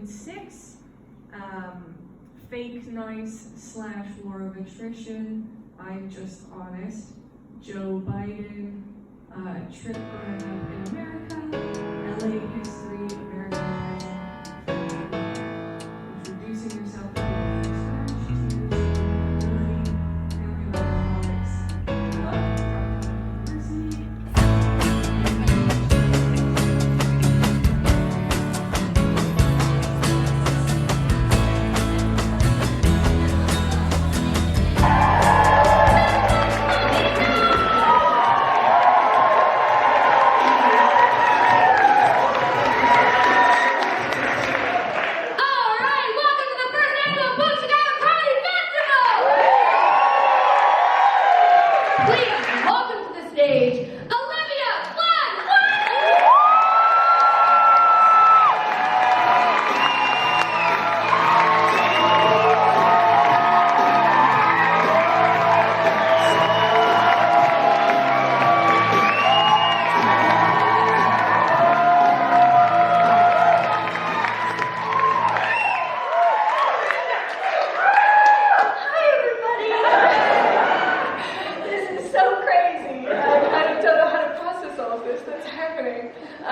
6, fake nice / war of attrition, I'm just honest, Joe Biden, trip growing up in America, LA history, American life, introducing yourself to people, family alcoholics, university.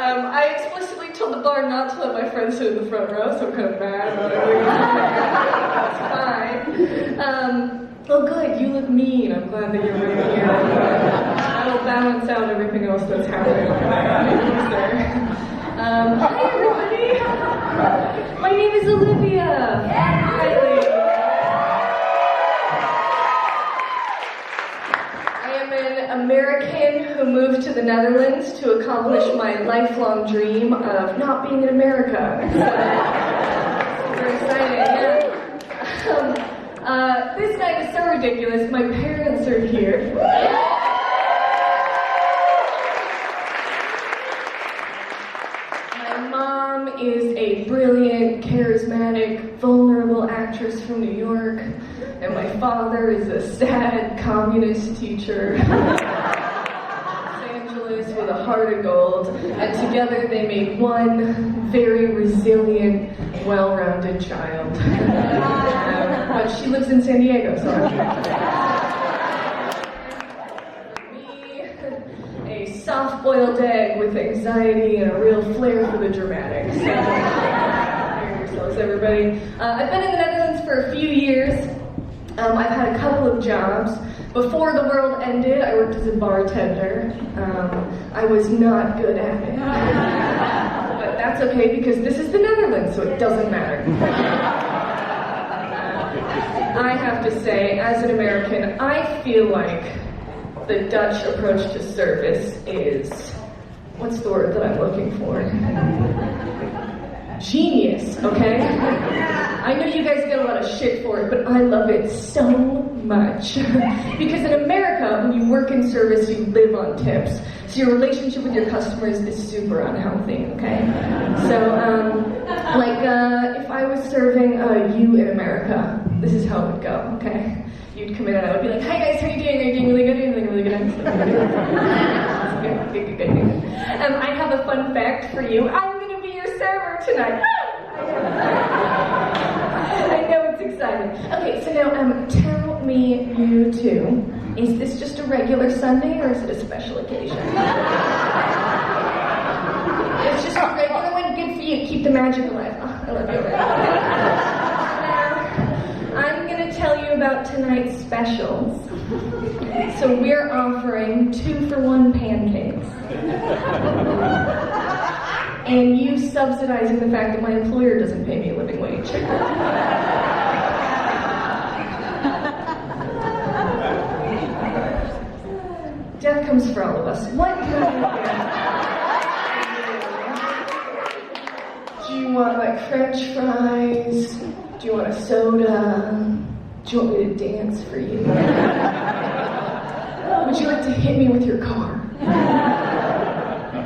I explicitly told the bar not to let my friends sit in the front row, so I'm kind of bad about everything. That's fine. Oh good, you look mean. I'm glad that you're right here. That'll balance out everything else that's happening. Hi everybody. My name is Olivia. Riley. American who moved to the Netherlands to accomplish my lifelong dream of not being in America. Super exciting, yeah. This night is so ridiculous. My parents are here. My mom is a brilliant, charismatic, vulnerable actress from New York. And my father is a sad communist teacher. Los Angeles with a heart of gold. And together they made one very resilient, well-rounded child. But she lives in San Diego, so me, a soft-boiled egg with anxiety and a real flair for the dramatic. So, hear yourselves, everybody. I've been in the Netherlands for a few years. I've had a couple of jobs. Before the world ended, I worked as a bartender. I was not good at it. But that's okay because this is the Netherlands, so it doesn't matter. I have to say, as an American, I feel like the Dutch approach to service is, what's the word that I'm looking for? Genius, okay? I know you guys get a lot of shit for it, but I love it so much. Because in America, when you work in service, you live on tips. So your relationship with your customers is super unhealthy, okay? So, if I was serving you in America, this is how it would go, okay? You'd come in and I would be like, hi guys, how are you doing? Are you doing really good? Are you doing really good? Good. I have a fun fact for you. I'm gonna be your server tonight. I know it's exciting. Okay, so now tell me, you two, is this just a regular Sunday or is it a special occasion? It's just a regular one. Good for you. Keep the magic alive. Oh, I love you. Now, I'm gonna tell you about tonight's specials. So we're offering 2-for-1 pancakes. And you subsidizing the fact that my employer doesn't pay me a living wage. Death comes for all of us. What can I do? Do you want like French fries? Do you want a soda? Do you want me to dance for you? Would you like to hit me with your car?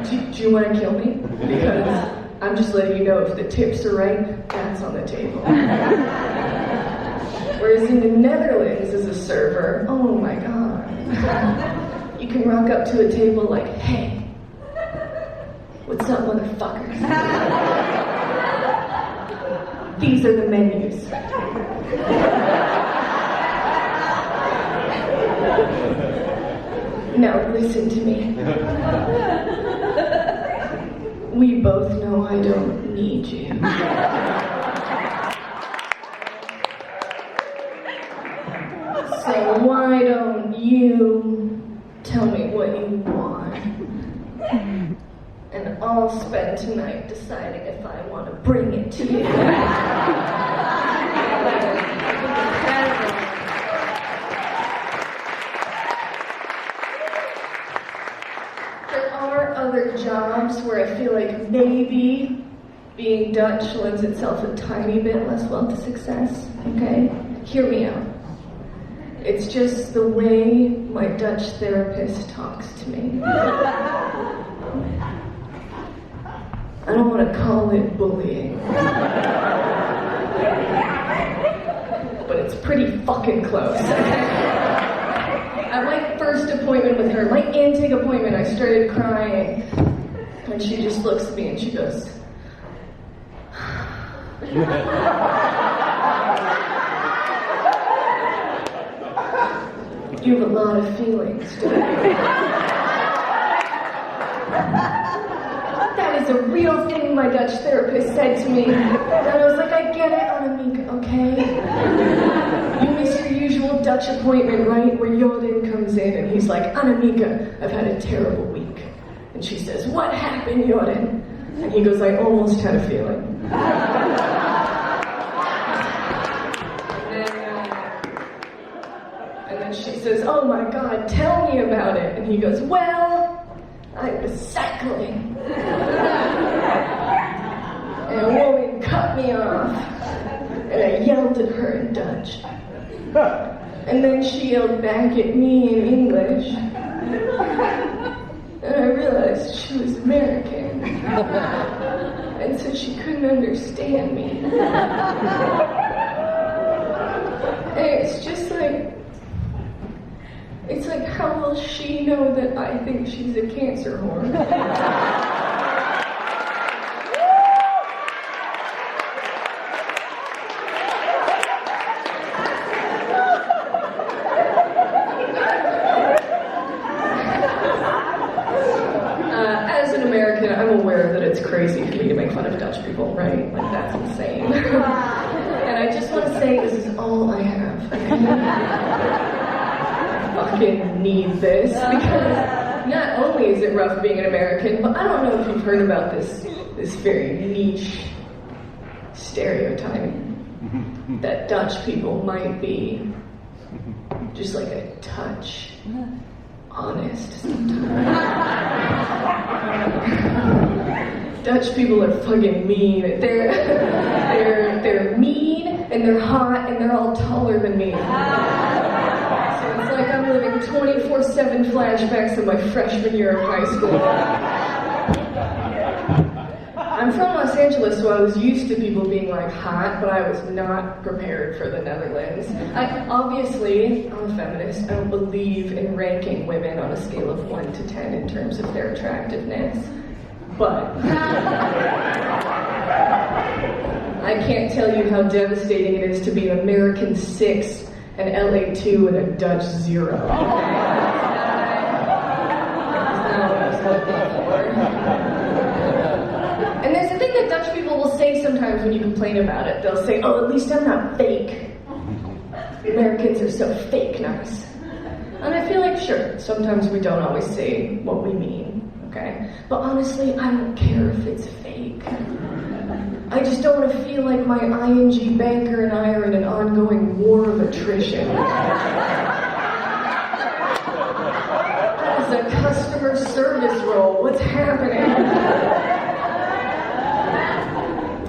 Do you want to kill me? Because I'm just letting you know if the tips are right, that's on the table. Whereas in the Netherlands as a server, oh my god. You can rock up to a table like, hey, what's up motherfuckers? These are the menus. Now listen to me. We both know I don't need you. So why don't you tell me what you want? And I'll spend tonight deciding if I want to bring it to you. There are other jobs where I feel like maybe being Dutch lends itself a tiny bit less well to success, okay? Hear me out. It's just the way my Dutch therapist talks to me. I don't want to call it bullying. But it's pretty fucking close. At my first appointment with her, my intake appointment, I started crying. And she just looks at me and she goes, you have a lot of feelings, don't you? That is a real thing my Dutch therapist said to me. And I was like, I get it, Annemieke, okay? You miss your usual Dutch appointment, right? Where Jordan comes in and he's like, Annemieke, I've had a terrible week. And she says, what happened, Jordan? And he goes, I almost had a feeling. And then she says, oh my God, tell me about it. And he goes, well, I was cycling. And a woman cut me off. And I yelled at her in Dutch. And then she yelled back at me in English. And I realized she was American. And so she couldn't understand me. And it's just like, it's like, how will she know that I think she's a cancer whore? As an American, I'm aware that it's crazy for me to make fun of Dutch people, right? Like, that's insane. And I just want to say this is all I have. Fucking need this, because not only is it rough being an American, but I don't know if you've heard about this very niche stereotype that Dutch people might be just like a touch honest sometimes. Dutch people are fucking mean. They're mean and they're hot and they're all taller than me. It's like I'm living 24/7 flashbacks of my freshman year of high school. I'm from Los Angeles, so I was used to people being like hot, but I was not prepared for the Netherlands. Obviously, I'm a feminist. I don't believe in ranking women on a scale of 1 to 10 in terms of their attractiveness. But I can't tell you how devastating it is to be an American 6, an LA 2, and a Dutch 0. That's not what I was looking for. And there's a thing that Dutch people will say sometimes when you complain about it. They'll say, oh, at least I'm not fake. Americans are so fake nice. And I feel like, sure, sometimes we don't always say what we mean, okay? But honestly, I don't care if it's fake. I just don't want to feel like my ING banker and I are in an ongoing war of attrition. That is a customer service role. What's happening?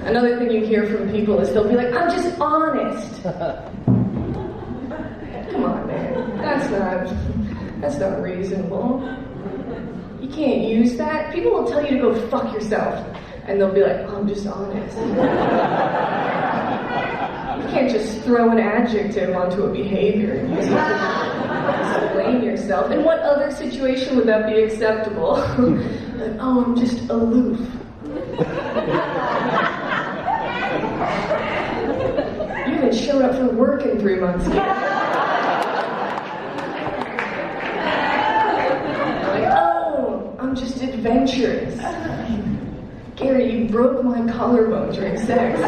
Another thing you hear from people is they'll be like, I'm just honest. Come on, man. That's not reasonable. You can't use that. People will tell you to go fuck yourself. And they'll be like, oh, I'm just honest. You can't just throw an adjective onto a behavior and use it to explain yourself. In what other situation would that be acceptable? Like, oh, I'm just aloof. haven't shown up for work in 3 months yet. Like, oh, I'm just adventurous. Gary, you broke my collarbone during sex.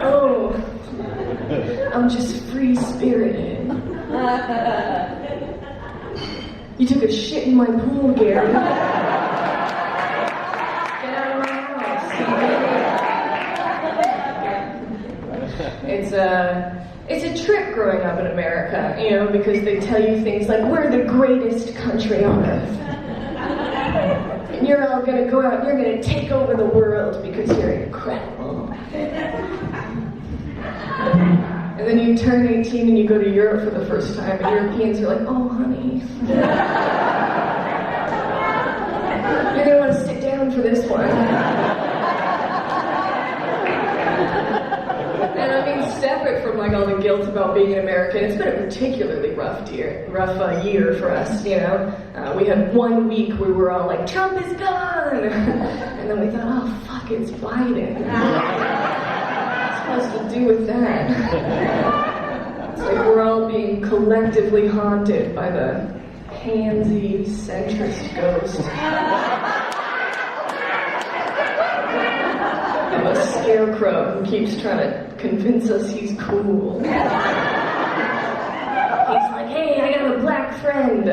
Oh, I'm just free-spirited. You took a shit in my pool, Gary. Get out of my house. It's a trip growing up in America, you know, because they tell you things like, we're the greatest country on earth. And you're all gonna go out and you're gonna take over the world because you're incredible. And then you turn 18 and you go to Europe for the first time, and Europeans are like, oh, honey. You're gonna want to sit down for this one. And I mean, separate from like all the guilt about being an American, it's been a particularly rough year for us, you know. We had 1 week where we were all like, Trump is gone! And then we thought, oh, fuck, it's Biden. Supposed to do with that? It's like we're all being collectively haunted by the pansy centrist ghost of a scarecrow who keeps trying to convince us he's cool. He's like, hey, I got a black friend.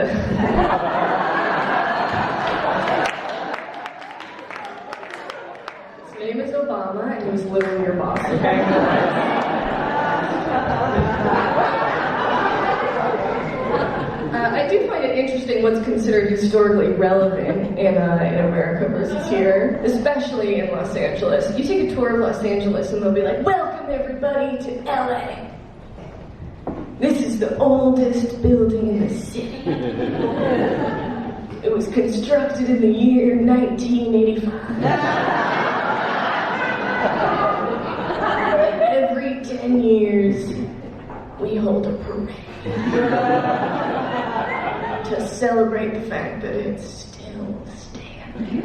His name is Obama, and he was literally your boss, okay? I do find it interesting what's considered historically relevant in America versus here, especially in Los Angeles. You take a tour of Los Angeles and they'll be like, welcome everybody to LA. This is the oldest building in the city. It was constructed in the year 1985. Every 10 years, we hold a parade to celebrate the fact that it's still standing.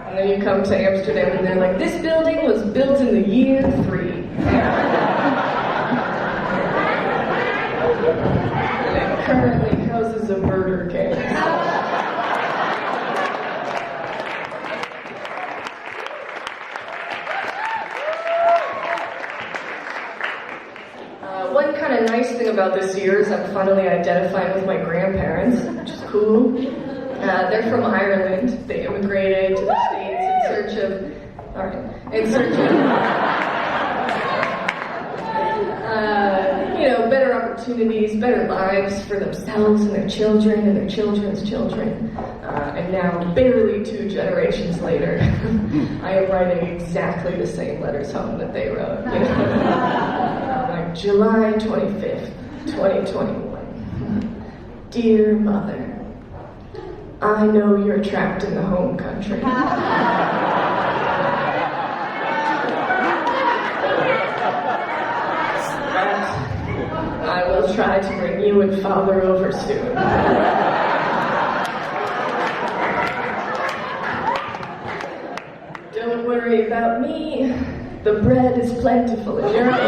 And then you come to Amsterdam and they're like, this building was built in the year 3. And it currently houses a murder case. One kind of nice thing about this year is I'm finally identifying with my grandparents, which is cool. They're from Ireland. They immigrated to the States in search of better opportunities, better lives for themselves and their children and their children's children. And now, barely 2 generations later, I am writing exactly the same letters home that they wrote. You know? Like July 25th, 2021. Dear Mother, I know you're trapped in the home country. I will try to bring you and Father over soon. Don't worry about me. The bread is plentiful in Europe.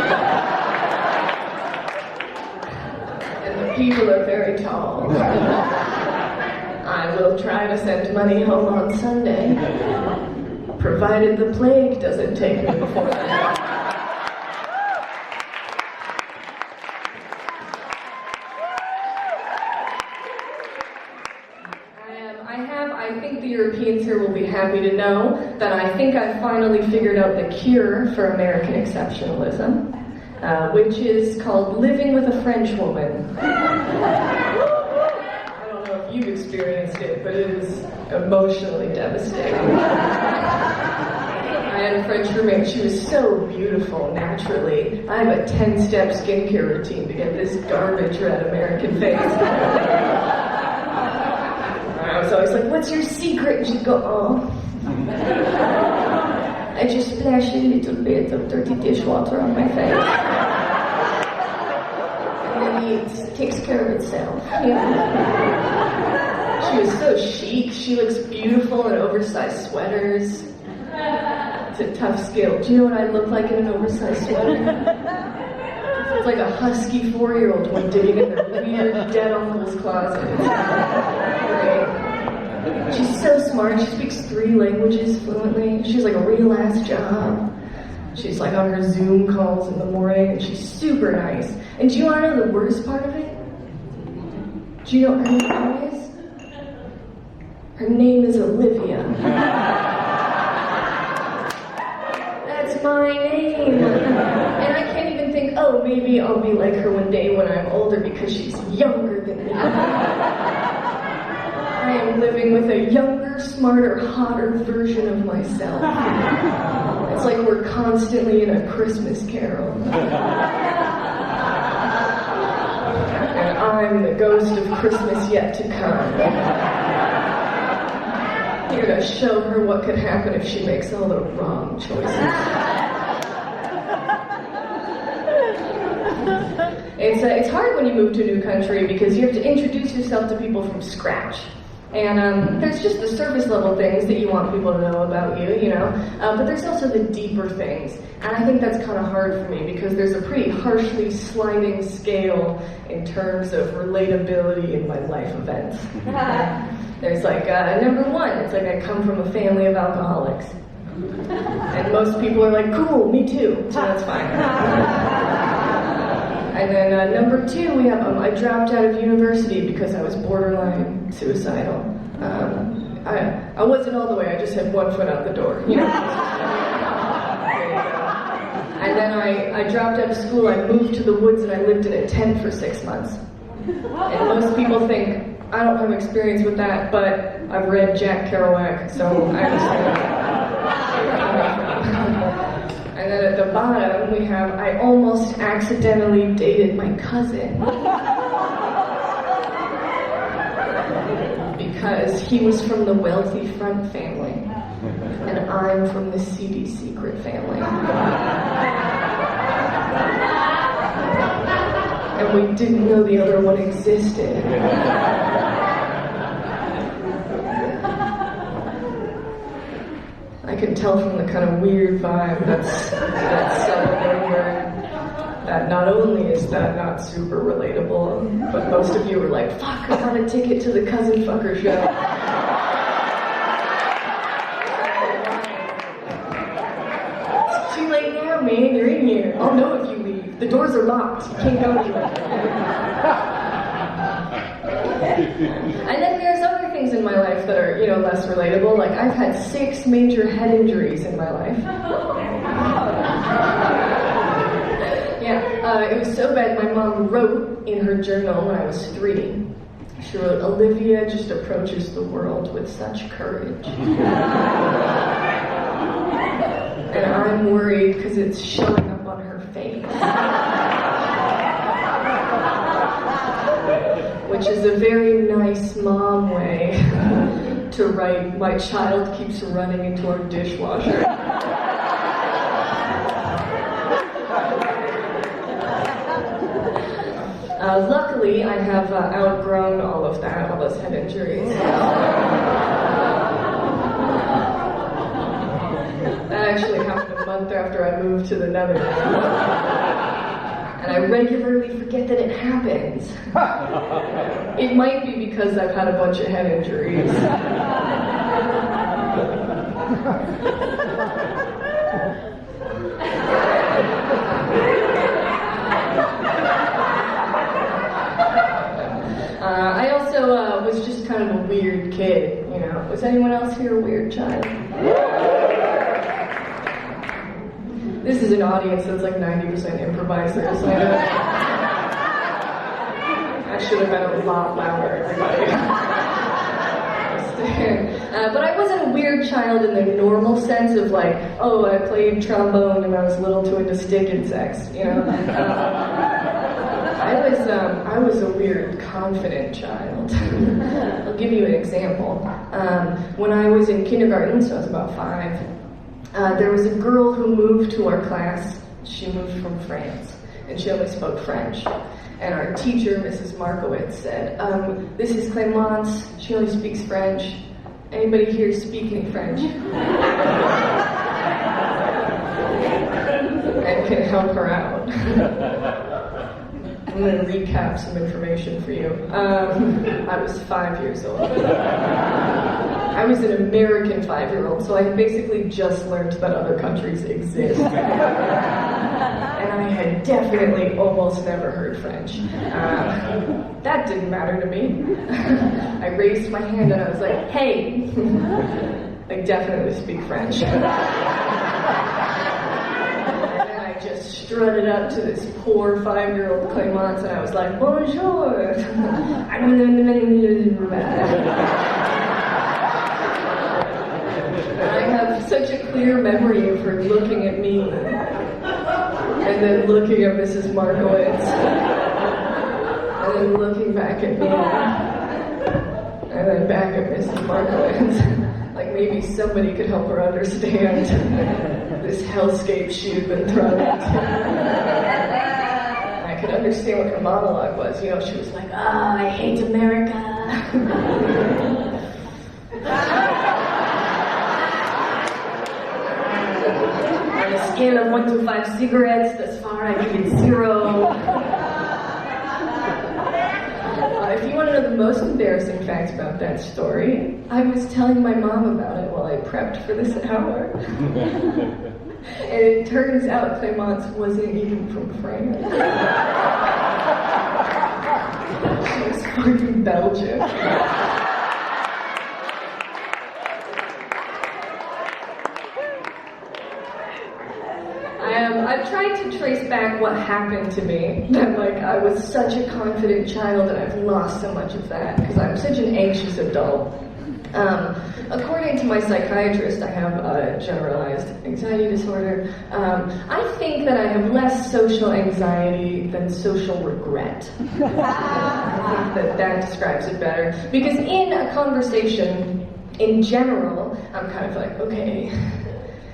And the people are very tall. I will try to send money home on Sunday, provided the plague doesn't take me before that. I think the Europeans here will be happy to know that I think I finally figured out the cure for American exceptionalism, which is called living with a French woman. I don't know if you've experienced it, but it is emotionally devastating. I had a French roommate. She was so beautiful naturally. I have a 10-step skincare routine to get this garbage red American face. I was always like, what's your secret? And she'd go, oh. I just splash a little bit of dirty dishwater on my face. And then it takes care of itself. Yeah. She was so so chic. She looks beautiful in oversized sweaters. It's a tough skill. Do you know what I look like in an oversized sweater? It's like a husky 4-year-old one digging in their weird dead uncle's closet. Great. She's so smart. She speaks 3 languages fluently. She's like a real ass job. She's like on her Zoom calls in the morning, and she's super nice. And do you want to know the worst part of it? Do you know what her name is? Her name is Olivia. That's my name. And I can't even think, oh, maybe I'll be like her one day when I'm older because she's younger than me. I am living with a younger, smarter, hotter version of myself. It's like we're constantly in a Christmas carol. And I'm the ghost of Christmas yet to come. Here to show her what could happen if she makes all the wrong choices. It's hard when you move to a new country because you have to introduce yourself to people from scratch. And there's just the surface level things that you want people to know about you, you know? But there's also the deeper things. And I think that's kind of hard for me because there's a pretty harshly sliding scale in terms of relatability in my life events. There's like, number 1, it's like I come from a family of alcoholics. And most people are like, cool, me too, so that's fine. And then number 2, we have, I dropped out of university because I was borderline suicidal. I wasn't all the way, I just had 1 foot out the door, you know? And then I dropped out of school, I moved to the woods and I lived in a tent for 6 months. And most people think, I don't have experience with that, but I've read Jack Kerouac, so I understand. And then at the bottom, we have, I almost accidentally dated my cousin. Because he was from the wealthy front family, and I'm from the seedy secret family. And we didn't know the other one existed. I can tell from the kind of weird vibe that's settled over that not only is that not super relatable, but most of you are like, fuck, I want a ticket to the Cousin Fucker show. It's too late now, man, you're in here. I'll know if you leave. The doors are locked, you can't go anywhere. And then there's other things in my life that are, you know, less relatable. Like, I've had 6 major head injuries in my life. Yeah, it was so bad, my mom wrote in her journal when I was 3. She wrote, Olivia just approaches the world with such courage. And I'm worried because it's showing up on her face. Which is a very nice mom way to write, my child keeps running into our dishwasher. Luckily, I have outgrown all of that, all those head injuries. That actually happened a month after I moved to the Netherlands. And I regularly forget that it happens. It might be because I've had a bunch of head injuries. I also was just kind of a weird kid, you know. Was anyone else here a weird child? This is an audience that's like 90% improvisers. I should have been a lot louder, everybody. But I wasn't a weird child in the normal sense of like, oh, I played trombone and I was a little too into stick insects, you know. I was a weird, confident child. I'll give you an example. When I was in kindergarten, so I was about 5, there was a girl who moved to our class. She moved from France, and she only spoke French. and our teacher, Mrs. Markowitz, said, "This is Clémence, she only speaks French. Anybody here speak any French? And can help her out." I'm going to recap some information for you. I was 5 years old. I was an American 5-year-old, so I basically just learned that other countries exist. And I had definitely almost never heard French. That didn't matter to me. I raised my hand and I was like, "Hey, I definitely speak French." Strutted up to this poor 5-year-old Clémence, and I was like, "Bonjour." I have such a clear memory of her looking at me, and then looking at Mrs. Markowitz, and then looking back at me, and then back at Mrs. Markowitz. Like maybe somebody could help her understand this hellscape she'd been thrown into. I could understand what her monologue was. You know, she was like, "Ah, I hate America." On a scale of 1 to 5 cigarettes, thus far I give it 0. If you want to know the most embarrassing facts about that story, I was telling my mom about it while I prepped for this hour. And it turns out Clémence wasn't even from France. She was fucking Belgian. I've tried to trace back what happened to me. Like, I was such a confident child and I've lost so much of that because I'm such an anxious adult. According to my psychiatrist, I have a generalized anxiety disorder. I think that I have less social anxiety than social regret. I think that describes it better. Because in a conversation, in general, I'm kind of like, okay,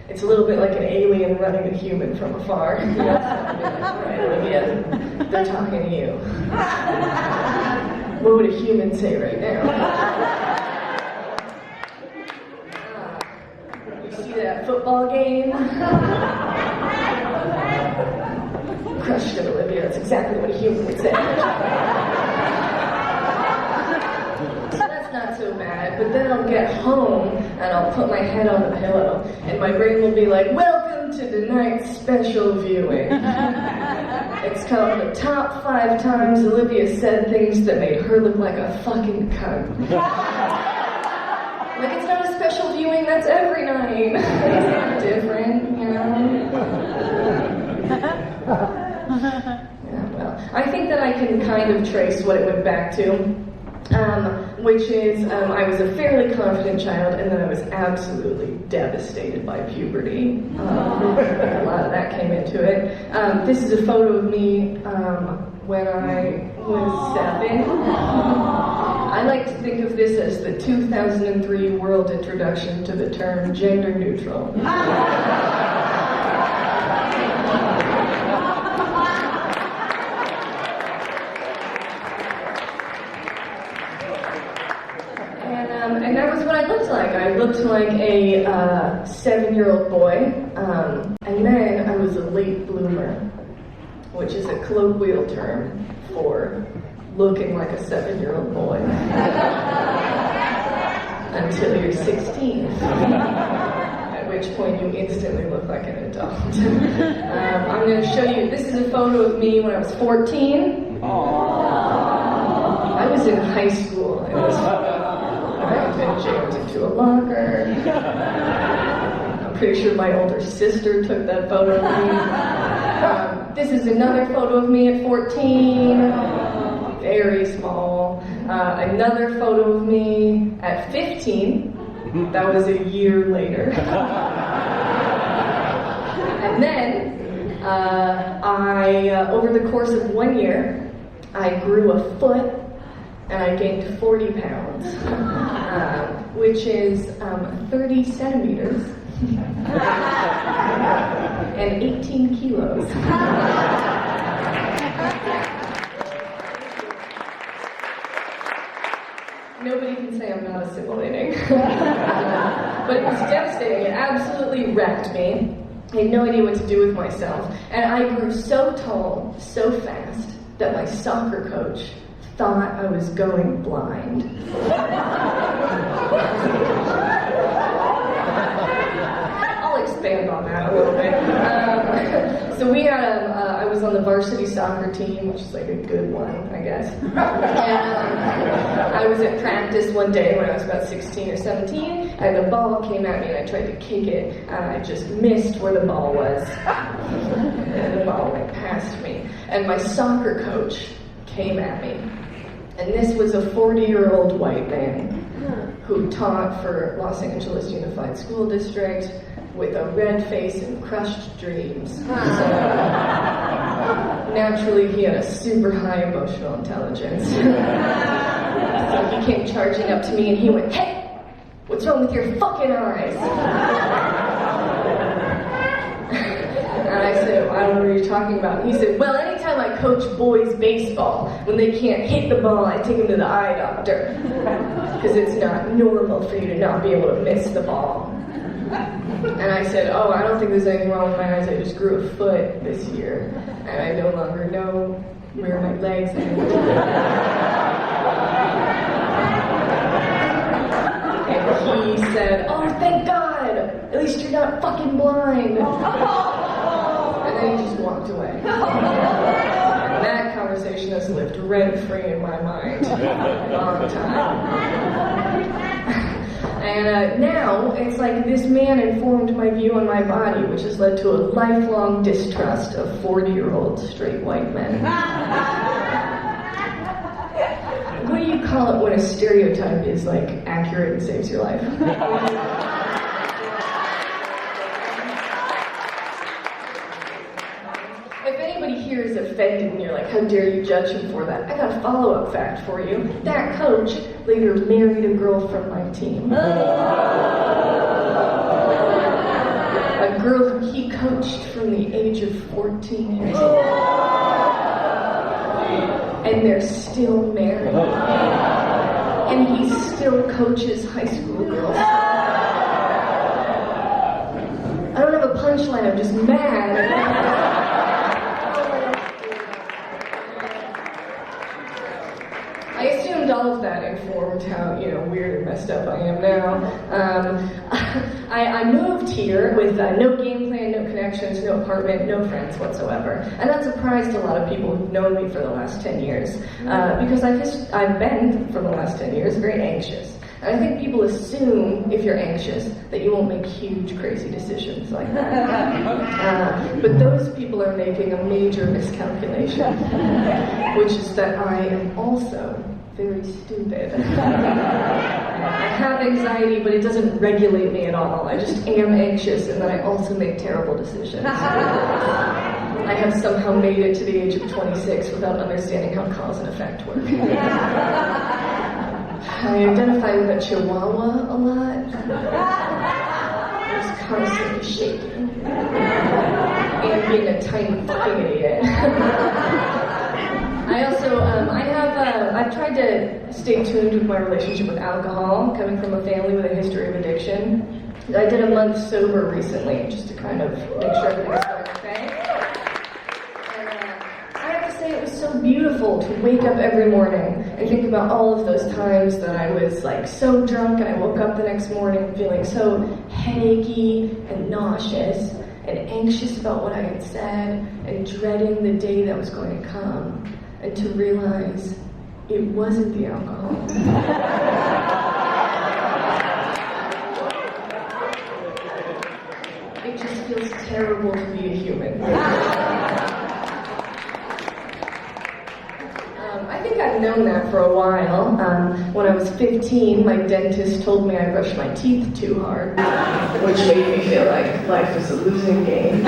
it's a little bit like an alien running a human from afar. You know, right, Olivia, they're talking to you. What would a human say right now? You see that football game? Crushed it, Olivia. That's exactly what a human would say. Not so bad, but then I'll get home and I'll put my head on the pillow and my brain will be like, "Welcome to tonight's special viewing." It's called the top 5 times Olivia said things that made her look like a fucking cunt. Like, it's not a special viewing, that's every night. It's not different, you know? Yeah, well, I think that I can kind of trace what it went back to. Which is, I was a fairly confident child, and then I was absolutely devastated by puberty. A lot of that came into it. This is a photo of me when I was 7. I like to think of this as the 2003 world introduction to the term gender neutral. And that was what I looked like. I looked like a 7-year-old boy, and then I was a late bloomer, which is a colloquial term for looking like a 7-year-old boy until you're 16, at which point you instantly look like an adult. I'm going to show you, this is a photo of me when I was 14. I was in high school. I've been jammed into a locker. I'm pretty sure my older sister took that photo of me. This is another photo of me at 14. Very small. Another photo of me at 15. That was a year later. And then, over the course of 1 year, I grew a foot and I gained 40 pounds, which is 30 centimeters and 18 kilos. Nobody can say I'm not assimilating. But it was devastating. It absolutely wrecked me. I had no idea what to do with myself. And I grew so tall, so fast, that my soccer coach thought I was going blind. I'll expand on that a little bit. So we had I was on the varsity soccer team, which is like a good one, I guess. And I was at practice one day when I was about 16 or 17, and the ball came at me and I tried to kick it, and I just missed where the ball was. And the ball went past me. And my soccer coach came at me. And this was a 40-year-old white man who taught for Los Angeles Unified School District with a red face and crushed dreams. So, naturally, he had a super high emotional intelligence. So he came charging up to me and he went, "Hey, what's wrong with your fucking eyes?" And I said, "I don't know what you're talking about." He said, "Well, anytime I coach boys baseball, when they can't hit the ball, I take them to the eye doctor. Because it's not normal for you to not be able to miss the ball." And I said, "Oh, I don't think there's anything wrong with my eyes. I just grew a foot this year. And I no longer know where my legs end." And he said, "Oh, thank God. At least you're not fucking blind." And then he just walked away. And that conversation has lived rent-free in my mind for a long time. And now, it's like this man informed my view on my body, which has led to a lifelong distrust of 40-year-old straight white men. What do you call it when a stereotype is, like, accurate and saves your life? If anybody here is offended and you're like, "How dare you judge him for that?" I got a follow-up fact for you. That coach later married a girl from my team. A girl who he coached from the age of 14 years old. And they're still married. And he still coaches high school girls. I don't have a punchline, I'm just mad. I assumed all of that informed how, weird and messed up I am now. I moved here with no game plan, no connections, no apartment, no friends whatsoever. And that surprised a lot of people who've known me for the last 10 years. Because I've been, for the last 10 years, very anxious. And I think people assume, if you're anxious, that you won't make huge, crazy decisions like that. But those people are making a major miscalculation, which is that I am also very stupid. I have anxiety, but it doesn't regulate me at all. I just am anxious, and then I also make terrible decisions. I have somehow made it to the age of 26 without understanding how cause and effect work. I identify with a chihuahua a lot. Just constantly shaking. And being a tiny fucking idiot. I also, I've tried to stay tuned with my relationship with alcohol, coming from a family with a history of addiction. I did a month sober recently, just to kind of make sure everything was going okay. It was so beautiful to wake up every morning and think about all of those times that I was like so drunk and I woke up the next morning feeling so headachy and nauseous and anxious about what I had said and dreading the day that was going to come, and to realize it wasn't the alcohol. It just feels terrible to be a human. I think I've known that for a while. When I was 15, my dentist told me I brushed my teeth too hard, which made me feel like life was a losing game.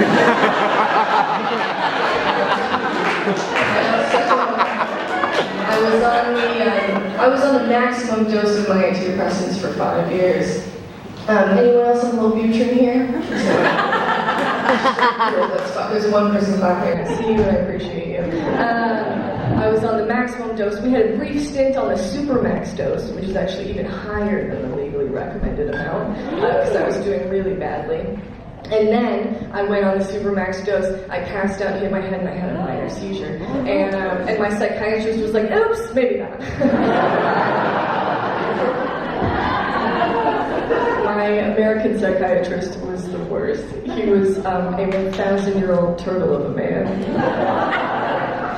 I was on the maximum dose of my antidepressants for 5 years. Anyone else on Wellbutrin here? There's one person clapping. I see you and I appreciate you. I was on the maximum dose. We had a brief stint on the super max dose, which is actually even higher than the legally recommended amount, because I was doing really badly. And then I went on the supermax dose. I passed out, hit my head, and I had a minor seizure. And my psychiatrist was like, "Oops, maybe not." My American psychiatrist was the worst. He was a 1,000-year-old turtle of a man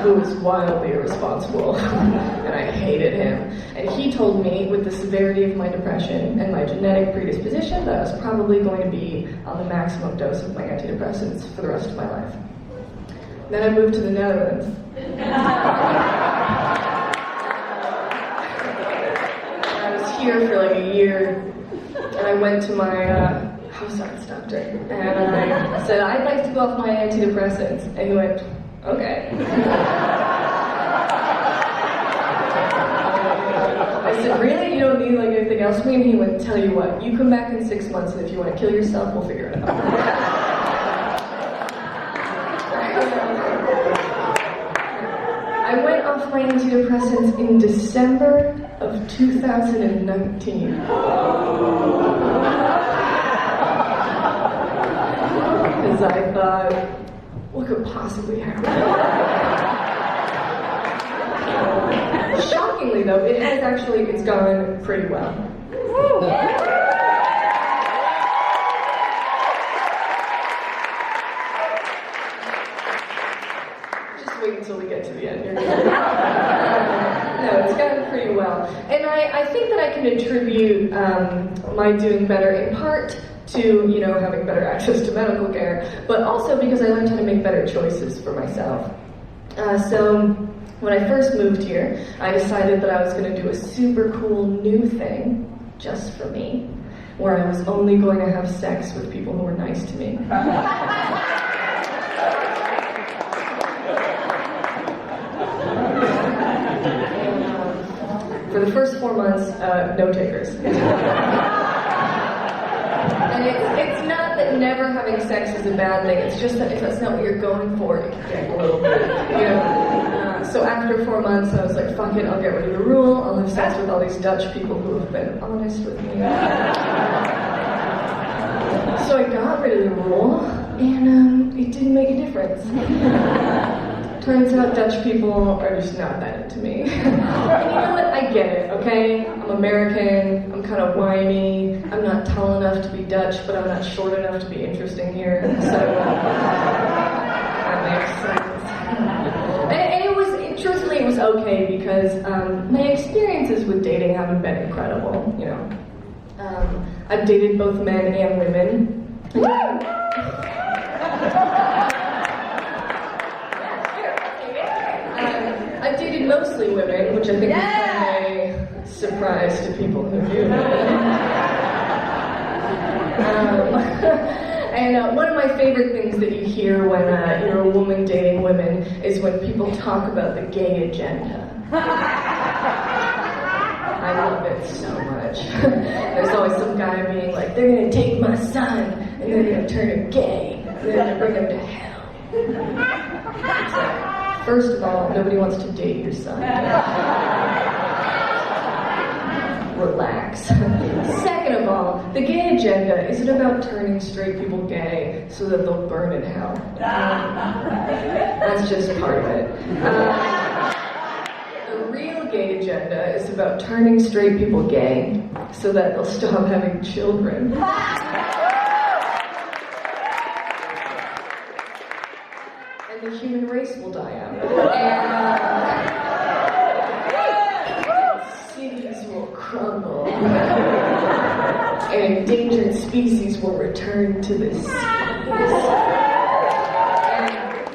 who was wildly irresponsible, and I hated him. And he told me, with the severity of my depression and my genetic predisposition, that I was probably going to be on the maximum dose of my antidepressants for the rest of my life. Then I moved to the Netherlands. I was here for like a year, and I went to my house arts doctor, and I said, "I'd like to go off my antidepressants," and he went, "Okay." I said, "Really? You don't need like anything else from me?" And he went, "Tell you what, you come back in 6 months, and if you want to kill yourself, we'll figure it out." I went off my antidepressants in December of 2019. Because I thought, what could possibly happen? Shockingly though, it's gone pretty well. Just wait until we get to the end. No, it's gone pretty well. And I think that I can attribute my doing better in part to, having better access to medical care, but also because I learned how to make better choices for myself. So when I first moved here, I decided that I was going to do a super cool new thing just for me, where I was only going to have sex with people who were nice to me. For the first 4 months, no takers. And it's not that never having sex is a bad thing, it's just that if that's not what you're going for, it can get a little bit, So after 4 months, I was like, fuck it, I'll get rid of the rule, I'll have sex with all these Dutch people who have been honest with me. So I got rid of the rule, and it didn't make a difference. Turns out Dutch people are just not that into me. And you know what? I get it, okay? I'm American, I'm kind of whiny, I'm not tall enough to be Dutch, but I'm not short enough to be interesting here, so that makes sense. And truthfully, it was okay because my experiences with dating haven't been incredible, I've dated both men and women. I've dated mostly women, which I think is kind of a surprise to people who knew me. And one of my favorite things that you hear when you're a woman dating women is when people talk about the gay agenda. I love it so much. There's always some guy being like, they're going to take my son, and they're going to turn him gay, and they're going to bring him to hell. It's like, first of all, nobody wants to date your son. Relax. Second of all, the gay agenda isn't about turning straight people gay so that they'll burn in hell. That's just part of it. The real gay agenda is about turning straight people gay so that they'll stop having children. And the human race will die out. And cities will crumble. And endangered species will return to the seas.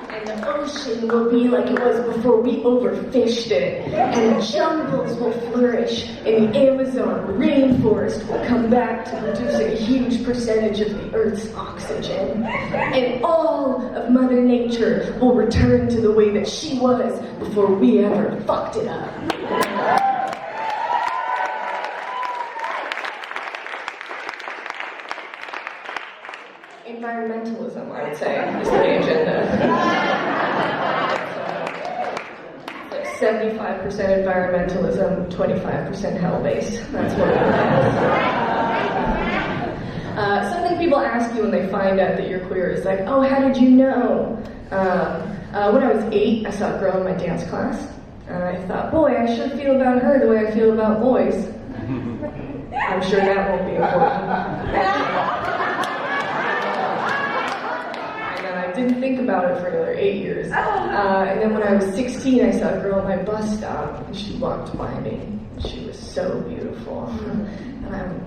And the ocean will be like it was before we overfished it. And jungles will flourish. And the Amazon rainforest will come back to producing a huge percentage of the Earth's oxygen. And all of Mother Nature will return to the way that she was before we ever fucked it up. Environmentalism, I would say, is the agenda. Like 75% environmentalism, 25% hell-based. That's what it is. Something people ask you when they find out that you're queer is like, oh, how did you know? When I was 8, I saw a girl in my dance class. And I thought, boy, I should feel about her the way I feel about boys. I'm sure that won't be important. I didn't think about it for another 8 years. And then when I was 16, I saw a girl at my bus stop, and she walked by me. She was so beautiful. And I went,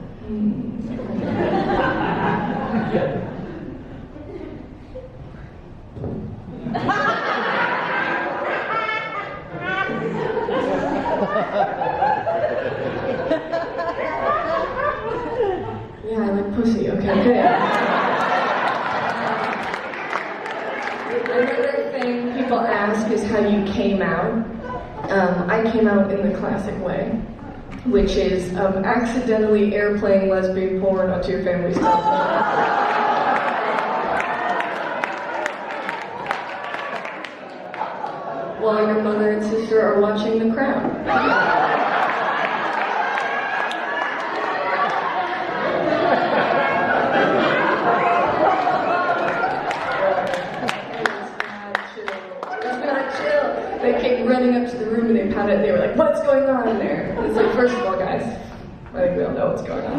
yeah, I like pussy. Okay, good. Another thing people ask is how you came out. I came out in the classic way, which is accidentally airplaying lesbian porn onto your family's television. While your mother and sister are watching The Crown. They came running up to the room and they pounded it. They were like, what's going on in there? It's like, first of all, guys, I think we all know what's going on.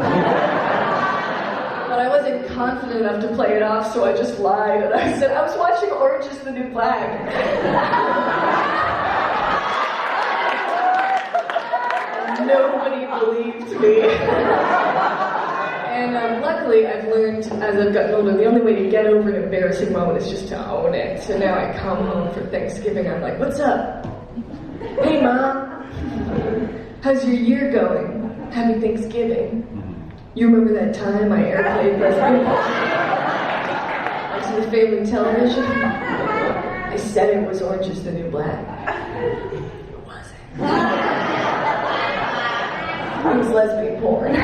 But I wasn't confident enough to play it off, so I just lied. And I said, I was watching Orange is the New Black. Nobody believed me. And luckily, I've learned as I've gotten older, the only way to get over an embarrassing moment is just to own it. So now I come home for Thanksgiving, I'm like, what's up? Hey, Mom. How's your year going? Happy Thanksgiving. You remember that time I airplayed lesbian onto the family television? I said it was Orange is the New Black. It wasn't. It was lesbian porn.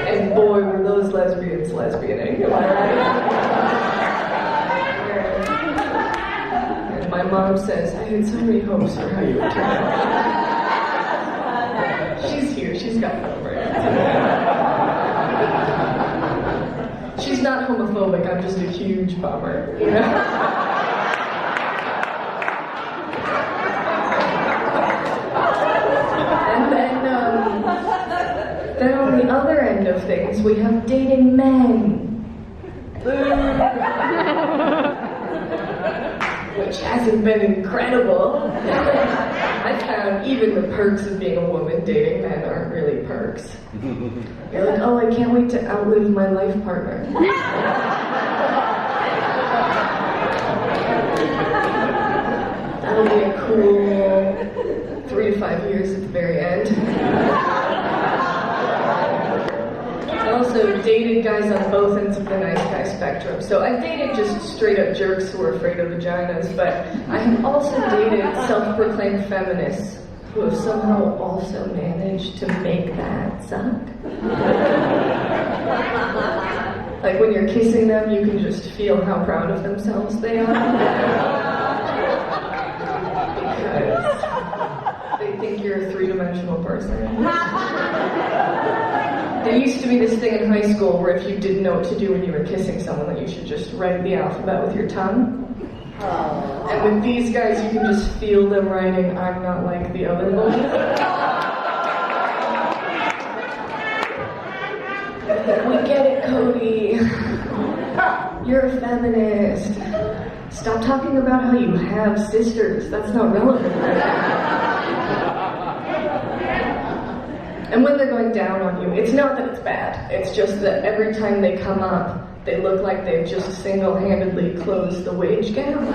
And boy, were those lesbians lesbianing, am I right? And my mom says, I had so many hopes for how you would turn out. She's here, she's got it over it. She's not homophobic, I'm just a huge bummer, you know? Then on the other end of things, we have dating men. Which hasn't been incredible. I found even the perks of being a woman dating men aren't really perks. You're like, oh, I can't wait to outlive my life partner. That'll be a cool 3 to 5 years at the very end. I also dated guys on both ends of the nice guy spectrum. So I've dated just straight up jerks who are afraid of vaginas, but I have also dated self-proclaimed feminists who have somehow also managed to make that suck. Like when you're kissing them, you can just feel how proud of themselves they are. Because they think you're a three-dimensional person. There used to be this thing in high school where if you didn't know what to do when you were kissing someone, that you should just write the alphabet with your tongue. And with these guys, you can just feel them writing, I'm not like the other boys. We get it, Cody. You're a feminist. Stop talking about how you have sisters. That's not relevant right now. And when they're going down on you, it's not that it's bad. It's just that every time they come up, they look like they've just single-handedly closed the wage gap. And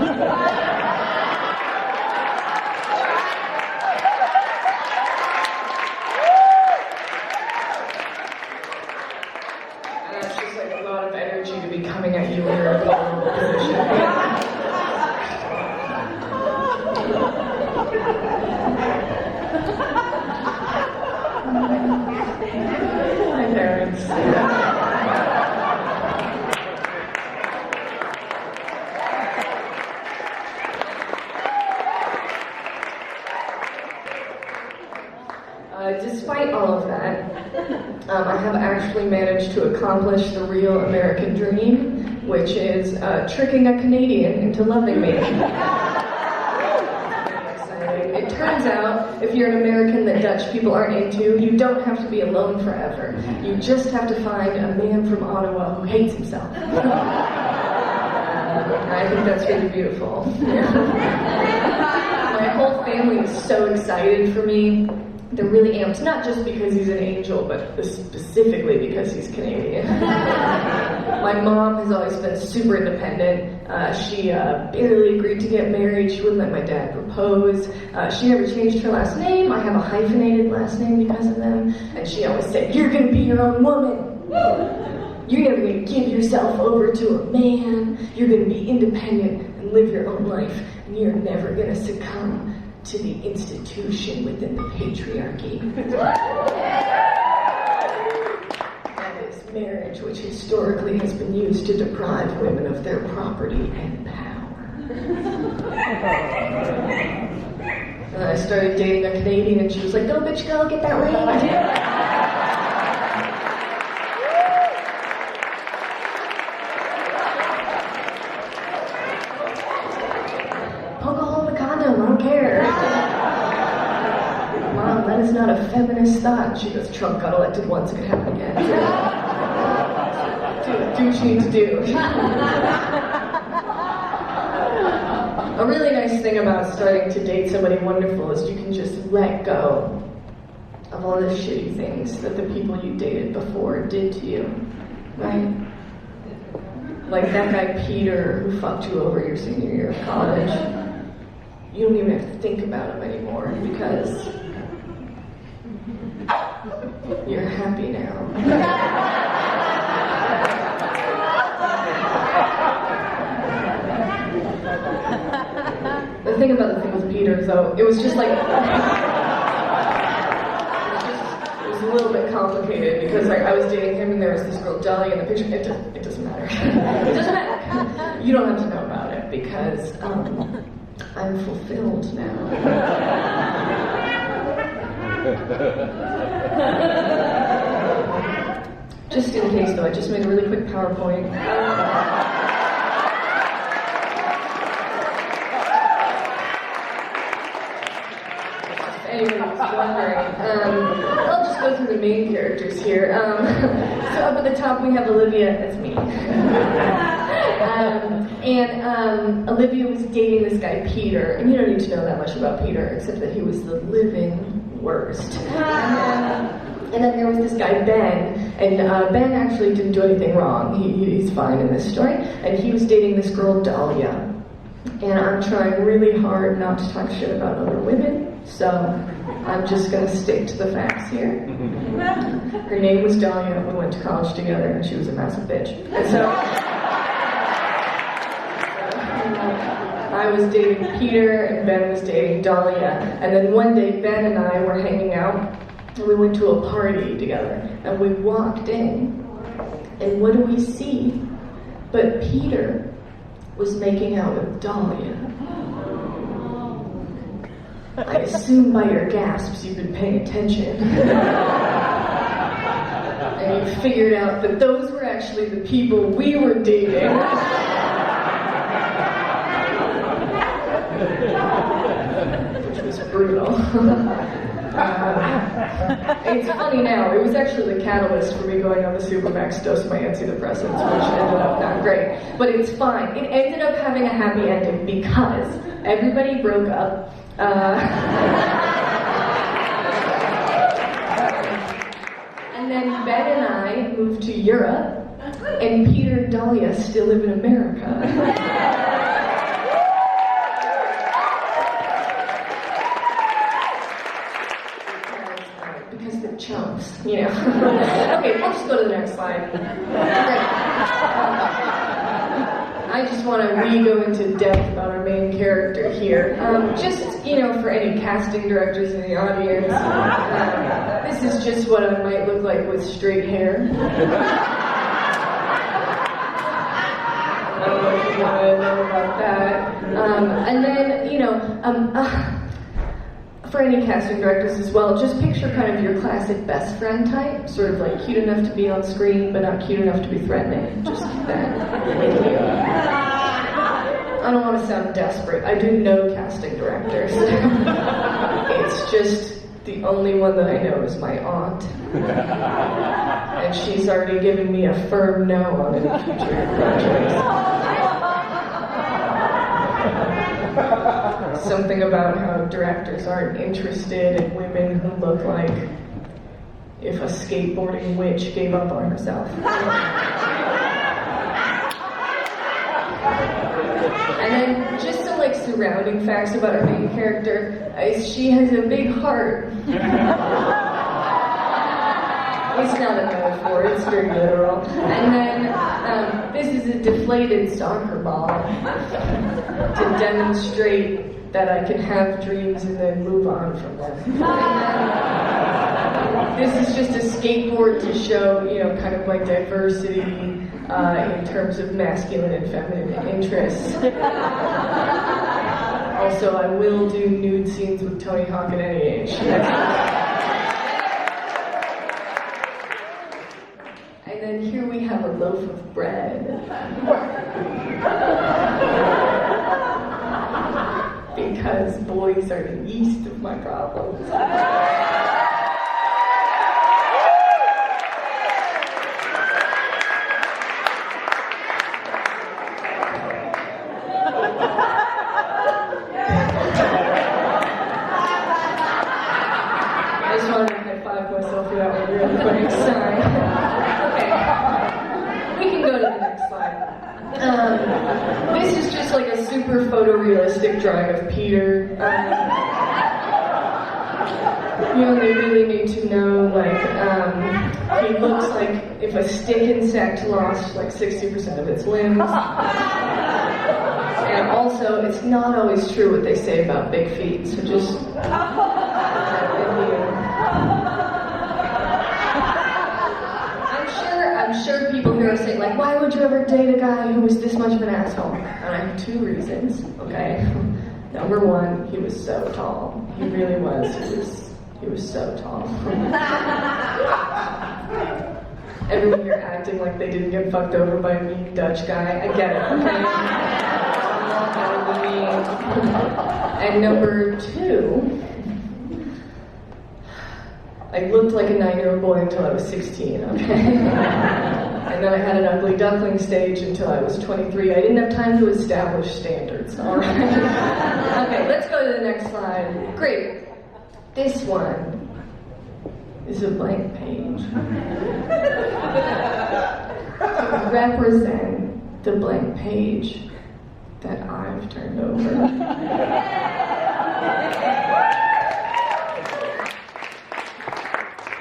that's just like a lot of energy to be coming at you in your vulnerable position. My parents. of that, I have actually managed to accomplish the real American dream, which is tricking a Canadian into loving me. It turns out, if you're an American that Dutch people aren't into, you don't have to be alone forever. You just have to find a man from Ottawa who hates himself. I think that's really beautiful. My whole family is so excited for me. They're really amped, not just because he's an angel, but specifically because he's Canadian. My mom has always been super independent. She barely agreed to get married. She wouldn't let my dad propose. She never changed her last name. I have a hyphenated last name because of them. And she always said, "You're going to be your own woman. You're never going to give yourself over to a man. You're going to be independent and live your own life. And you're never going to succumb to the institution within the patriarchy." That is marriage, which historically has been used to deprive women of their property and power. And I started dating a Canadian, and she was like, "Go, bitch, go, get that ring." Poke a hole in the condom, I don't care. Mom, that is not a feminist thought. And she goes, "Trump got elected once, it could happen again." Do what you need to do. A really nice thing about starting to date somebody wonderful is you can just let go of all the shitty things that the people you dated before did to you, right? Like that guy Peter who fucked you over your senior year of college. You don't even have to think about him anymore because you're happy now. The thing about the thing with Peter, though, it was just like, it was a little bit complicated because like, I was dating him and there was this girl Dahlia in the picture. It doesn't matter. It doesn't matter. You don't have to know about it because I'm fulfilled now. Just in case, though, I just made a really quick PowerPoint. Anyone who's wondering, I'll just go through the main characters here. So up at the top we have Olivia, that's me. And Olivia was dating this guy Peter, and you don't need to know that much about Peter, except that he was the living worst. And then there was this guy Ben, and Ben actually didn't do anything wrong. He's fine in this story. And he was dating this girl Dahlia. And I'm trying really hard not to talk shit about other women, so I'm just gonna stick to the facts here. Her name was Dahlia, we went to college together, and she was a massive bitch. And so I was dating Peter, and Ben was dating Dahlia. And then one day, Ben and I were hanging out, and we went to a party together. And we walked in, and what do we see? But Peter was making out with Dahlia. I assume by your gasps you've been paying attention. And you figured out that those were actually the people we were dating. Which was brutal. It's funny now, it was actually the catalyst for me going on the Supermax dose of my antidepressants, which ended up not great. But it's fine. It ended up having a happy ending because everybody broke up. And then Ben and I moved to Europe, and Peter and Dahlia still live in America. Because they're chumps, you know. Okay, let's just go to the next slide. I just want to go into depth about our main character here. Just, you know, for any casting directors in the audience, this is just what I might look like with straight hair. I don't know if you want to know about that. And then, you know, for any casting directors as well, just picture kind of your classic best friend type, sort of like cute enough to be on screen, but not cute enough to be threatening. Just keep that with you. I don't want to sound desperate. I do know casting directors. It's just the only one that I know is my aunt. And she's already given me a firm no on any future projects. Something about how directors aren't interested in women who look like if a skateboarding witch gave up on herself. And then just some like surrounding facts about our main character. She has a big heart. It's not a metaphor, it's very literal. And then this is a deflated soccer ball to demonstrate that I can have dreams and then move on from them. And then this is just a skateboard to show, kind of like diversity in terms of masculine and feminine interests. Also, I will do nude scenes with Tony Hawk at any age. And then here we have a loaf of bread. Because boys are the yeast of my problems. I just wanted to high-five myself for that one really quick. Sorry. Okay. We can go to the next slide. This is just like a super photorealistic drawing of Peter. You only really need to know, he looks like if a stick insect lost like 60% of its limbs. And also, it's not always true what they say about big feet, so just... I'm sure people here are saying, why would you ever date a guy who was this much of an asshole? And I have two reasons, okay? Number one, he was so tall. He really was. He was so tall. Everyone here acting like they didn't get fucked over by a mean Dutch guy. I get it, okay? And number two, I looked like a 9-year-old boy until I was 16, okay? And then I had an ugly duckling stage until I was 23. I didn't have time to establish standards, all right? Okay, let's go to the next slide. Great. This one is a blank page. To represent the blank page that I've turned over.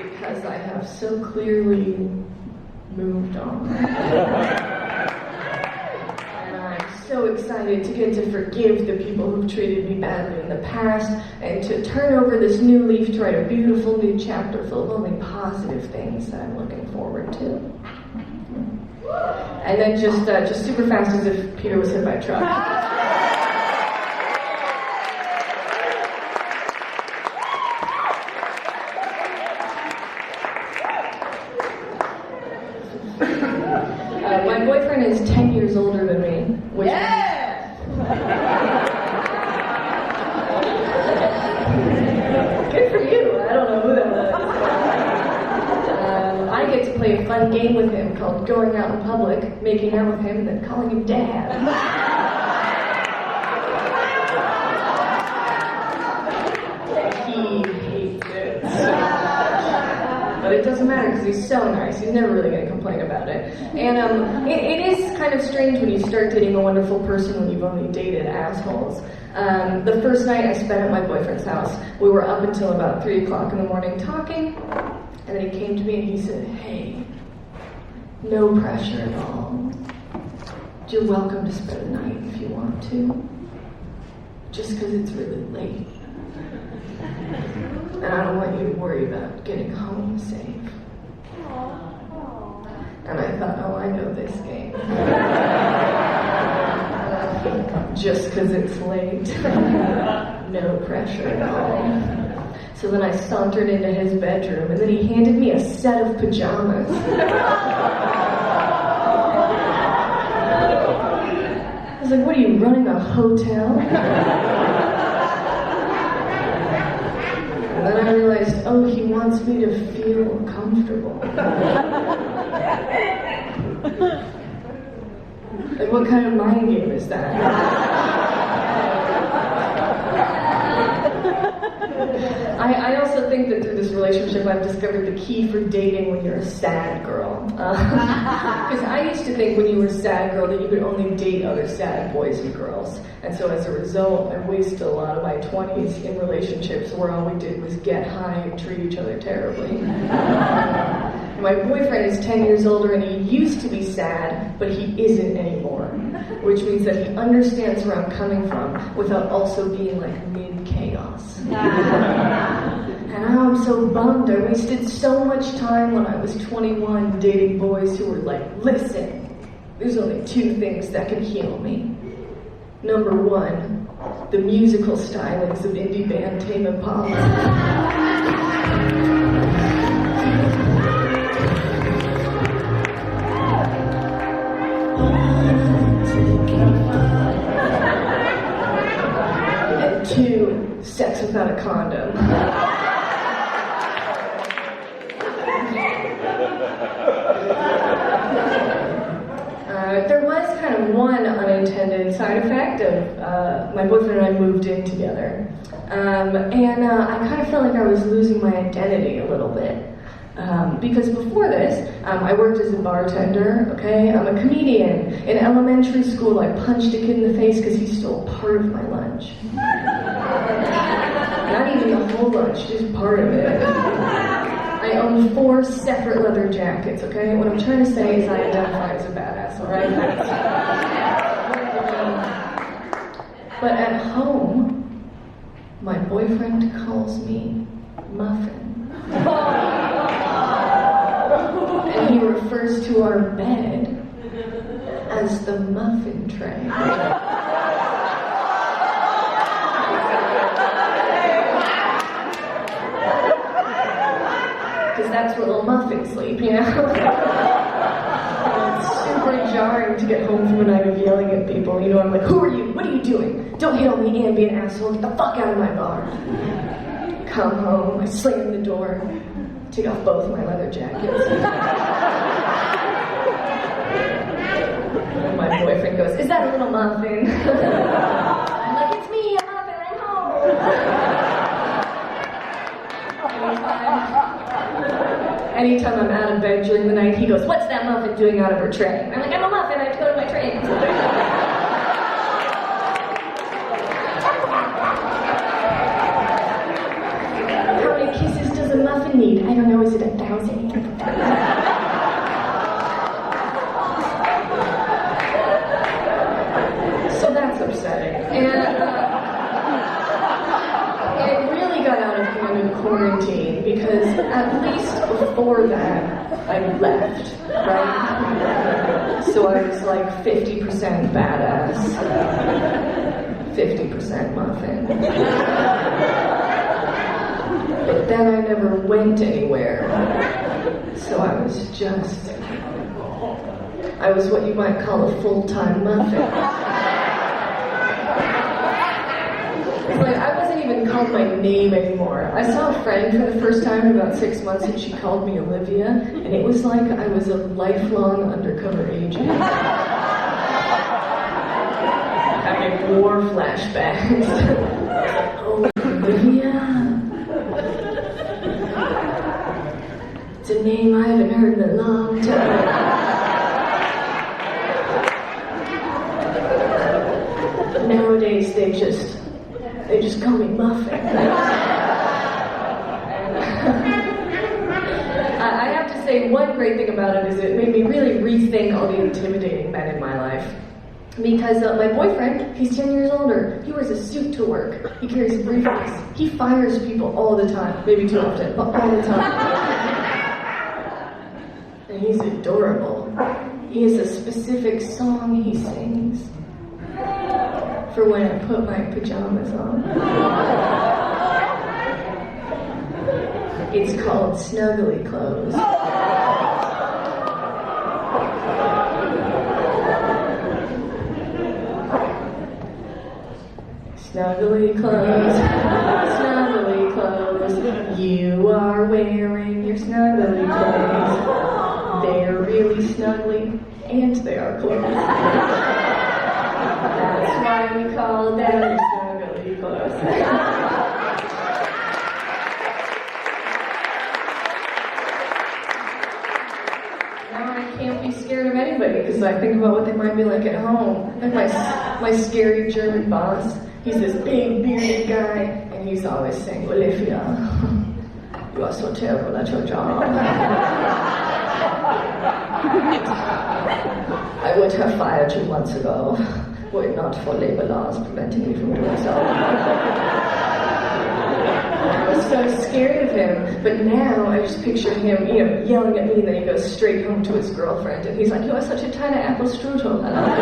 Because I have so clearly moved on. And I'm so excited to get to forgive the people who've treated me badly in the past and to turn over this new leaf to write a beautiful new chapter full of only positive things that I'm looking forward to. And then just super fast as if Peter was hit by a truck. My boyfriend is 10 years older than me. Which Good for you. I don't know who that was. I get to play a fun game with him called Going Out in Public, making out with him, and then calling him Dad. He hates it so much. But it doesn't matter because he's so nice. He's never really going to complain about it. And it is kind of strange when you start dating a wonderful person when you've only dated assholes. The first night I spent at my boyfriend's house, we were up until about 3 o'clock in the morning talking, and then he came to me and he said, "Hey, no pressure at all. You're welcome to spend the night if you want to. Just because it's really late. And I don't want you to worry about getting home safe." And I thought, oh, I know this game. Just because it's late. no pressure at all. So then I sauntered into his bedroom, and then he handed me a set of pajamas. I was like, what are you, running a hotel? And then I realized, oh, he wants me to feel comfortable. Like, what kind of mind game is that? I also think that through this relationship I've discovered the key for dating when you're a sad girl. Because I used to think when you were a sad girl that you could only date other sad boys and girls. And so as a result, I wasted a lot of my 20s in relationships where all we did was get high and treat each other terribly. And my boyfriend is 10 years older and he used to be sad, but he isn't anymore. Which means that he understands where I'm coming from without also being like mid-chaos. And now I'm so bummed. I wasted so much time when I was 21 dating boys who were like, listen, there's only 2 things that can heal me. Number 1, the musical stylings of indie band Tame Impala. And 2, sex without a condom. There was kind of one unintended side effect of my boyfriend and I moved in together. And I kind of felt like I was losing my identity a little bit. Because before this, I worked as a bartender, okay? I'm a comedian. In elementary school, I punched a kid in the face because he stole part of my lunch. Not even the whole lunch, just part of it. I own 4 separate leather jackets, okay? What I'm trying to say is I identify as a badass, alright? But at home, my boyfriend calls me Muffin. And he refers to our bed as the muffin tray. Because that's where little muffins sleep, you know? It's super jarring to get home from a night of yelling at people. You know, I'm like, who are you? What are you doing? Don't hit on me and be an asshole. Get the fuck out of my bar. Come home, I slam the door, take off both my leather jackets. And my boyfriend goes, is that a little muffin? I'm like, it's me, a muffin, I'm home. Anytime I'm out of bed during the night, he goes, what's that muffin doing out of her tray? I'm like, I'm a muffin, I have to go to my tray. How many kisses does a muffin need? I don't know, is it 1,000? So that's upsetting. And it really got out of hand in quarantine because at least before that, I left, right? So I was like 50% badass, 50% muffin. But then I never went anywhere. So I was what you might call a full-time muffin. It's like I wasn't even called my name anymore. I saw a friend for the first time in about 6 months and she called me Olivia, and it was like I was a lifelong undercover agent. Having war flashbacks. Oh, Olivia. It's a name I haven't heard in a long time. But nowadays they just call me Muffin. I have to say one great thing about it is it made me really rethink all the intimidating men in my life. Because my boyfriend, he's 10 years older. He wears a suit to work. He carries a briefcase. He fires people all the time. Maybe too often, but all the time. And he's adorable. He has a specific song he sings. for when I put my pajamas on. It's called Snuggly Clothes. Snuggly clothes, snuggly clothes. You are wearing your snuggly clothes. They're really snuggly, and they are clothes. That's why we call them snuggly clothes. Can't be scared of anybody because I think about what they might be like at home. Like my scary German boss, he's this big bearded guy, and he's always saying, "Olivia, you are so terrible at your job. I would have fired you months ago, were it not for labor laws preventing me from doing so." I was so scared of him, but now I just picture him, yelling at me, and then he goes straight home to his girlfriend, and he's like, "You are such a tiny apple strudel." And I'm like,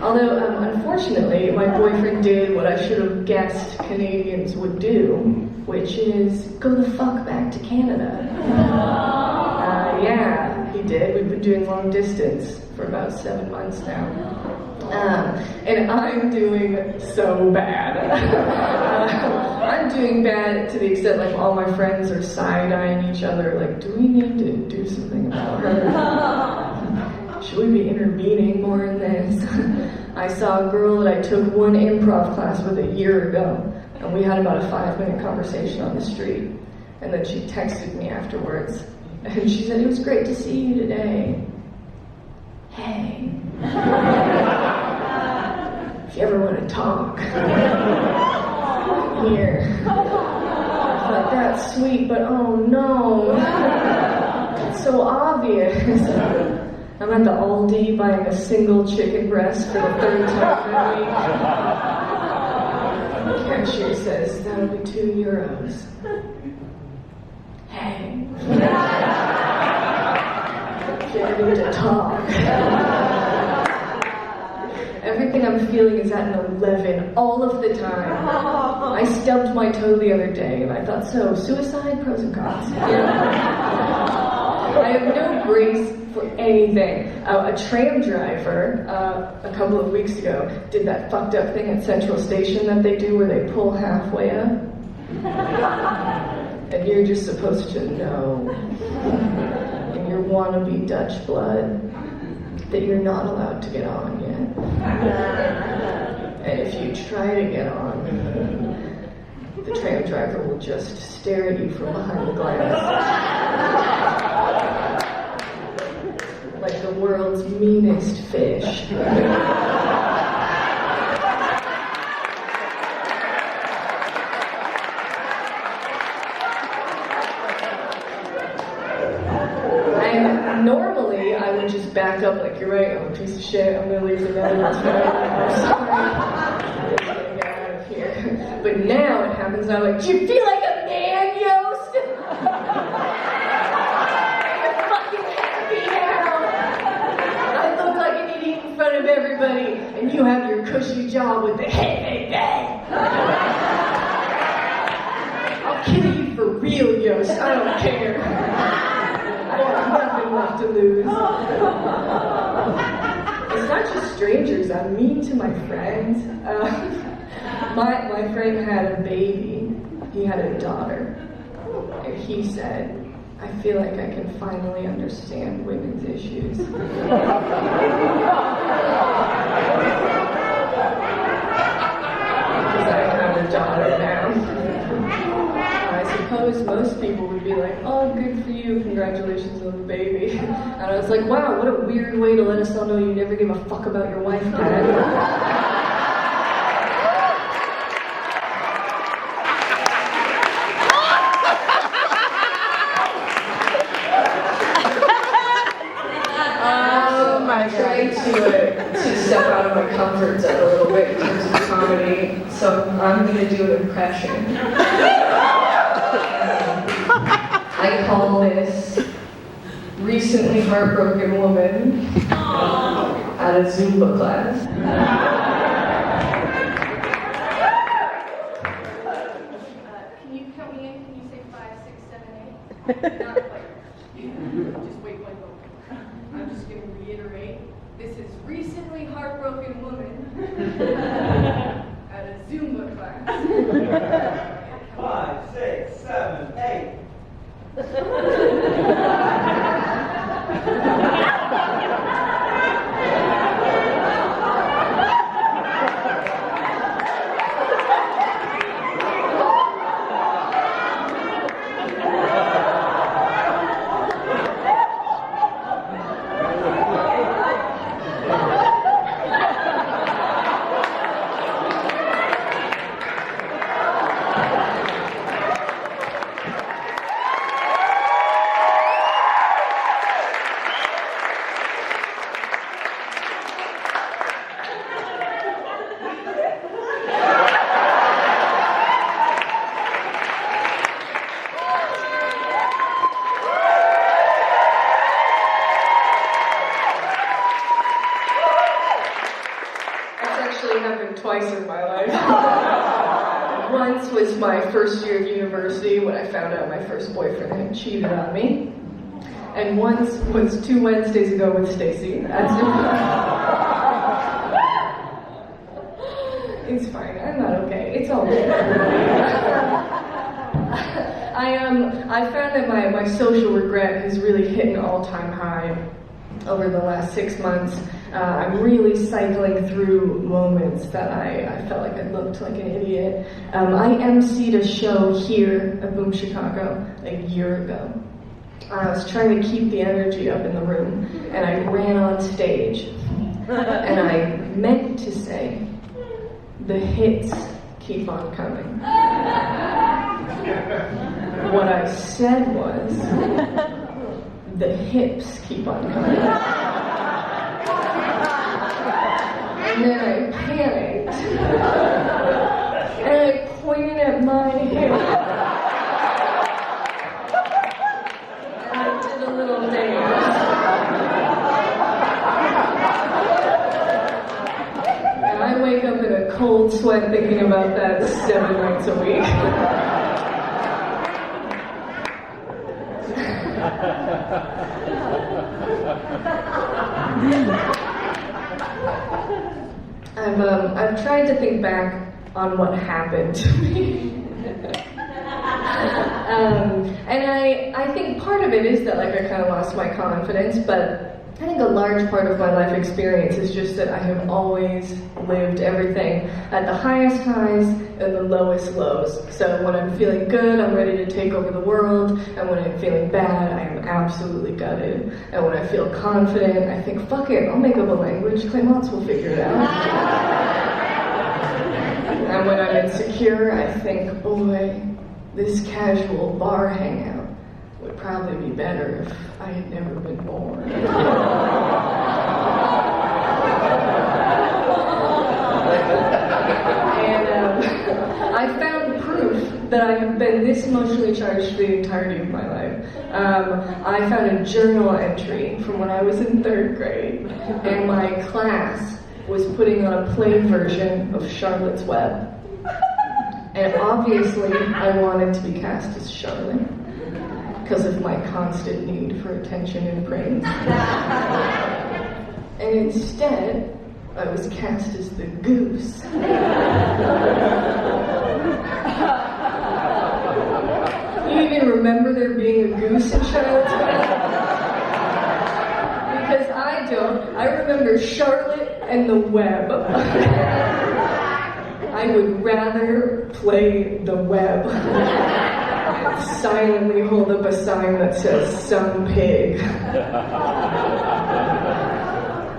although, unfortunately, my boyfriend did what I should have guessed Canadians would do, which is go the fuck back to Canada. Yeah, he did. We've been doing long distance for about 7 months now. And I'm doing so bad. I'm doing bad to the extent like all my friends are side-eyeing each other like, do we need to do something about her? Should we be intervening more in this? I saw a girl that I took one improv class with a year ago, and we had about a 5-minute conversation on the street. And then she texted me afterwards. And she said, "It was great to see you today. Hey, if you ever want to talk, here." I thought, that's sweet, but oh no, it's so obvious. I'm at the Aldi buying a single chicken breast for the 3rd time that week. The cashier says, "That'll be €2. Hey. Getting to talk. Everything I'm feeling is at an 11 all of the time. I stubbed my toe the other day and I thought, so, suicide, pros and cons. I have no grace for anything. A tram driver, a couple of weeks ago, did that fucked up thing at Central Station that they do where they pull halfway up. And you're just supposed to know in your wannabe Dutch blood that you're not allowed to get on yet. And if you try to get on, the tram driver will just stare at you from behind the glass. Like the world's meanest fish. Normally, I would just back up like, you're right, I'm a piece of shit, I'm gonna leave the Netherlands forever, I'm sorry, I'm just gonna get out of here. But now it happens, and I'm like, do you feel like a man, Yost? I'm fucking happy now. I look like an idiot in front of everybody, and you have your cushy job with the hey, I'll kill you for real, Yost, I don't care. I have nothing left to lose. It's not just strangers, I'm mean to my friends. My friend had a baby. He had a daughter. And he said, I feel like I can finally understand women's issues. Because I have a daughter now. I suppose most people would be like, oh, good for you, congratulations on the baby. And I was like, wow, what a weird way to let us all know you never give a fuck about your wife, Dad. I tried to step out of my comfort zone a little bit in terms of comedy, so I'm going to do an impression. I call this recently heartbroken woman at a Zumba class. Can you count me in? Can you say 5, 6, 7, 8? Not quite. Just wait 1 moment. I'm just going to reiterate. This is recently heartbroken woman at a Zumba class. 5, 6, 7, 8. Twice in my life. Once was my first year of university when I found out my first boyfriend had cheated on me. And once was 2 Wednesdays ago with Stacy. It's fine, I'm not okay. It's all good. I found that my social regret has really hit an all-time high over the last 6 months. I'm really cycling through moments that I felt like I looked like an idiot. I emceed a show here at Boom Chicago a year ago. I was trying to keep the energy up in the room, and I ran on stage, and I meant to say, the hits keep on coming. What I said was, the hips keep on coming. And then I panicked, and I pointed at my hip, and I did a little dance. And I wake up in a cold sweat thinking about that 7 nights a week. I've tried to think back on what happened to me. And I think part of it is that I kind of lost my confidence, but I think a large part of my life experience is just that I have always lived everything at the highest highs and the lowest lows. So when I'm feeling good, I'm ready to take over the world, and when I'm feeling bad, I am absolutely gutted. And when I feel confident, I think, fuck it, I'll make up a language, Clemence will figure it out. And when I'm insecure, I think, boy, this casual bar hangout would probably be better if I had never been born. And I found proof that I have been this emotionally charged for the entirety of my life. I found a journal entry from when I was in 3rd grade, and my class was putting on a play version of Charlotte's Web. And obviously, I wanted to be cast as Charlotte because of my constant need for attention and praise. And instead, I was cast as the goose. You even remember there being a goose in Charlotte's Web? Because I don't. I remember Charlotte and the web. I would rather play the web and silently hold up a sign that says "some pig"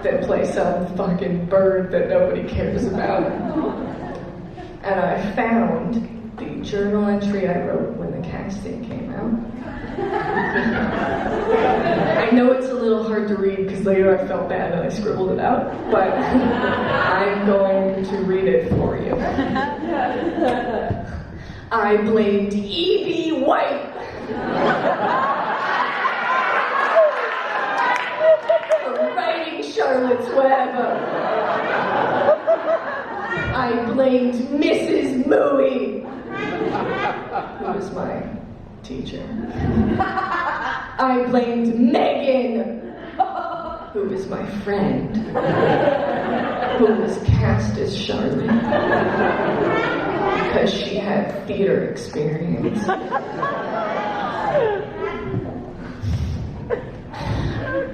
than play some fucking bird that nobody cares about. And I found the journal entry I wrote when the casting came out. I know it's a little hard to read because later I felt bad and I scribbled it out, but I'm going to read it for you. I blamed E.B. white. For writing Charlotte's Web. I blamed Mrs. Mooey, who was my teacher. I blamed Megan, who was my friend, who was cast as Charlotte because she had theater experience.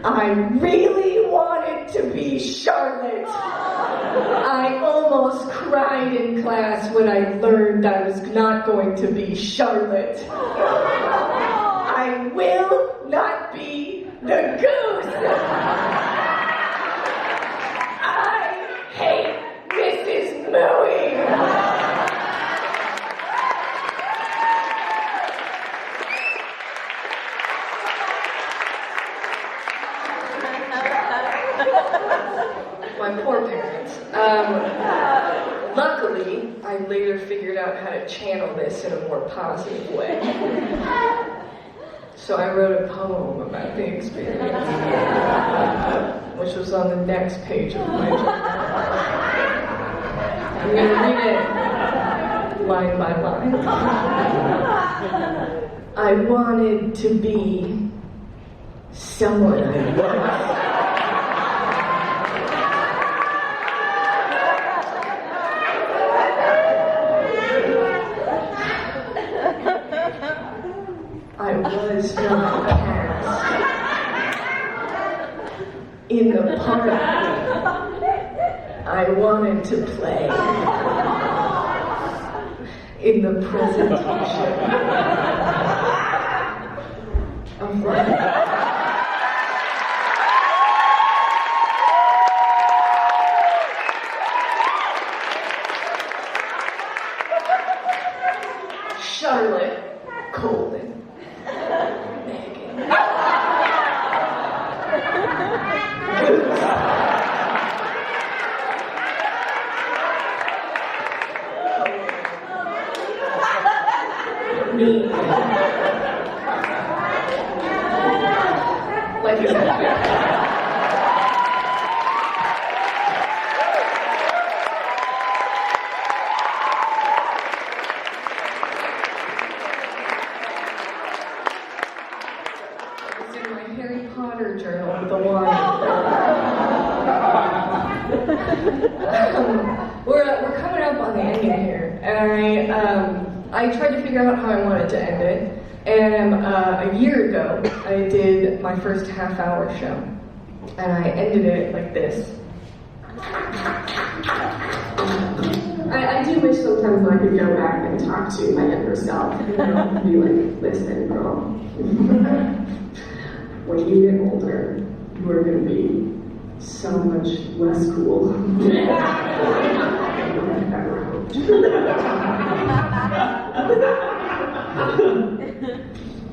I really wanted to be Charlotte. I almost cried in class when I learned I was not going to be Charlotte. I will not be the goose. I hate Mrs. Mooey. My poor parents. Luckily, I later figured out how to channel this in a more positive way. So I wrote a poem about the experience, which was on the next page of my journal. I'm going to read it line by line. I wanted to be someone I was. I was not cast in the part I wanted to play in the presentation of life. Charlotte Colvin. Me. Life is unfair. It's in my Harry Potter journal with the wand. We're coming up on the ending here, and I tried to figure out how I wanted to end it, and a year ago I did my first half-hour show, and I ended it like this. I do wish sometimes I could go back and talk to my younger self, you know, and be like, listen, girl, when you get older, you are going to be so much less cool than I ever hoped.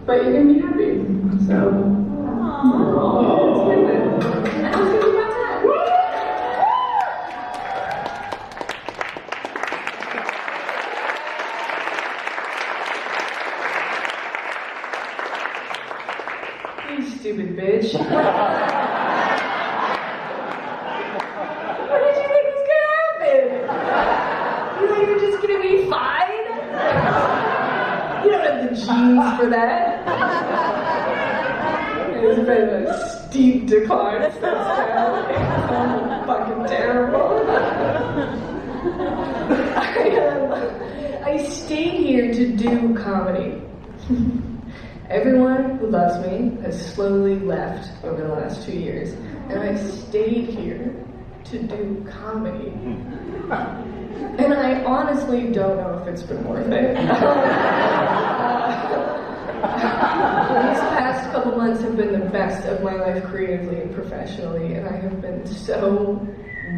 But you're going to be happy, so it's worth it. And it's going to be about time. You stupid bitch. What did you think was gonna happen? You thought you were just gonna be fine? You don't have the genes for that. It's been a steep decline since then. It's fucking terrible. I stayed here to do comedy. Everyone who loves me has slowly left over the last 2 years, and I stayed here to do comedy. And I honestly don't know if it's been worth it. These past couple months have been the best of my life creatively and professionally, and I have been so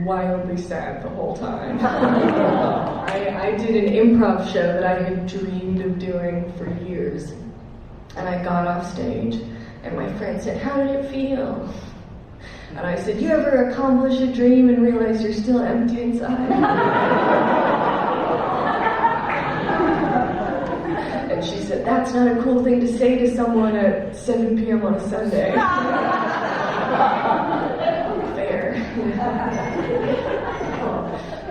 wildly sad the whole time. I did an improv show that I had dreamed of doing for years. And I got off stage, and my friend said, "How did it feel?" And I said, "You ever accomplish a dream and realize you're still empty inside?" And And she said, "That's not a cool thing to say to someone at 7 p.m. on a Sunday." Fair.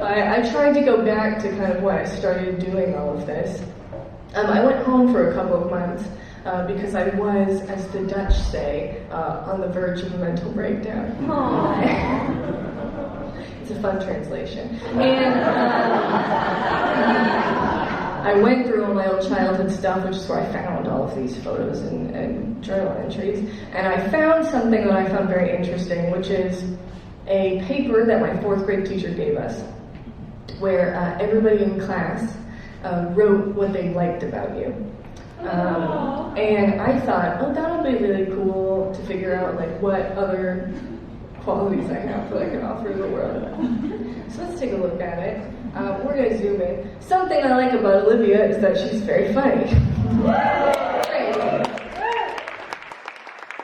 I tried to go back to kind of why I started doing all of this. I went home for a couple of months because I was, as the Dutch say, on the verge of a mental breakdown. It's a fun translation. And I went through all my old childhood stuff, which is where I found all of these photos and journal entries. And I found something that I found very interesting, which is a paper that my 4th grade teacher gave us, where everybody in class wrote what they liked about you. And I thought, oh, that'll be really cool to figure out like what other qualities I have that I can offer the world. So let's take a look at it. We're going to zoom in. Something I like about Olivia is that she's very funny.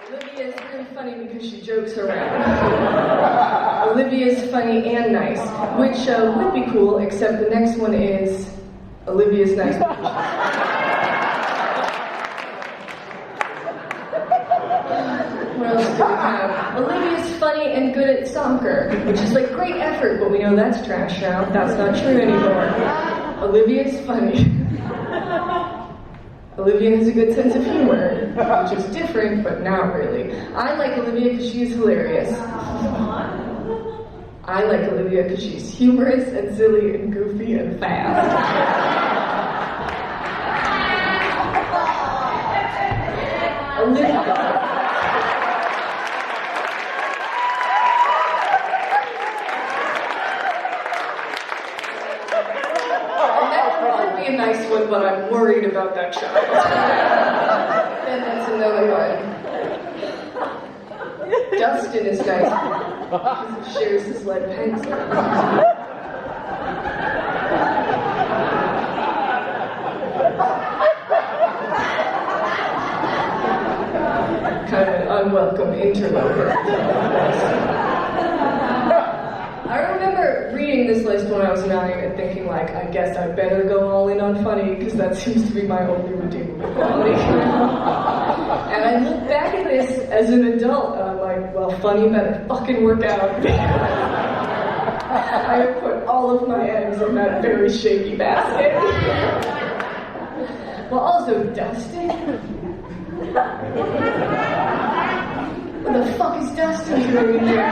Olivia is really funny because she jokes around. Olivia is funny and nice, which would be cool, except the next one is Olivia's nice. What else do we have? Olivia's funny and good at soccer, which is like great effort, but we know that's trash now. That's not true anymore. Olivia's funny. Olivia has a good sense of humor, which is different, but not really. I like Olivia because she's hilarious. I like Olivia because she's humorous and silly and goofy and fast. Olivia. A nice one, but I'm worried about that child. And that's another one. Dustin is nice because he shares his lead pencil. Kind of an unwelcome interloper. I remember reading this list when I was 9 and thinking, like, I guess I better go all in on funny because that seems to be my only redeemable quality. And I look back at this as an adult and I'm like, well, funny better fucking work out. I have put all of my eggs in that very shaky basket. Well, also, Dustin? What the fuck is Dustin doing in there?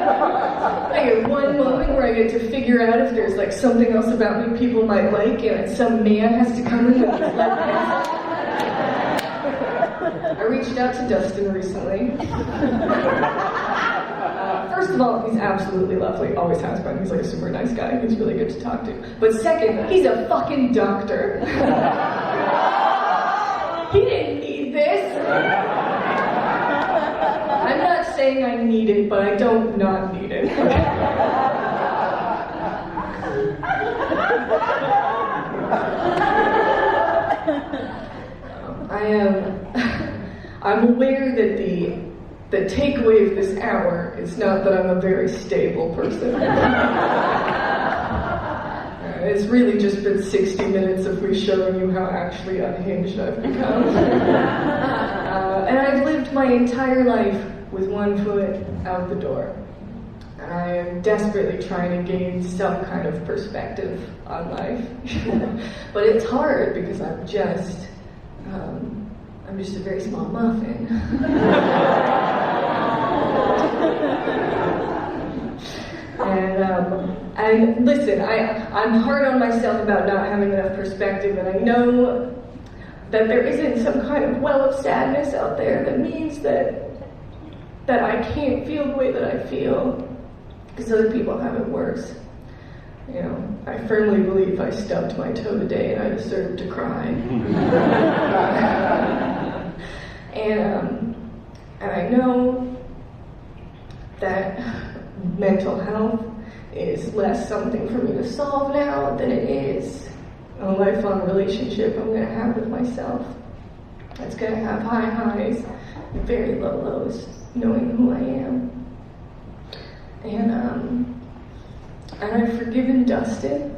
I get one moment where I get to figure out if there's like something else about me people might like, and some man has to come in with his left hand. I reached out to Dustin recently. First of all, he's absolutely lovely, always has been. He's like a super nice guy. He's really good to talk to. But second, he's a fucking doctor. He didn't need this. I'm not saying I need it, but I don't not need it. I'm aware that the takeaway of this hour is not that I'm a very stable person. It's really just been 60 minutes of me showing you how actually unhinged I've become. And I've lived my entire life with one foot out the door. And I am desperately trying to gain some kind of perspective on life. But it's hard because I'm just a very small muffin. And listen, I'm hard on myself about not having enough perspective, and I know that there isn't some kind of well of sadness out there that means that I can't feel the way that I feel because other people have it worse. You know, I firmly believe I stubbed my toe today and I deserve to cry. And I know that mental health is less something for me to solve now than it is a lifelong relationship I'm going to have with myself. It's going to have high highs and very low lows, knowing who I am. And I've forgiven Dustin.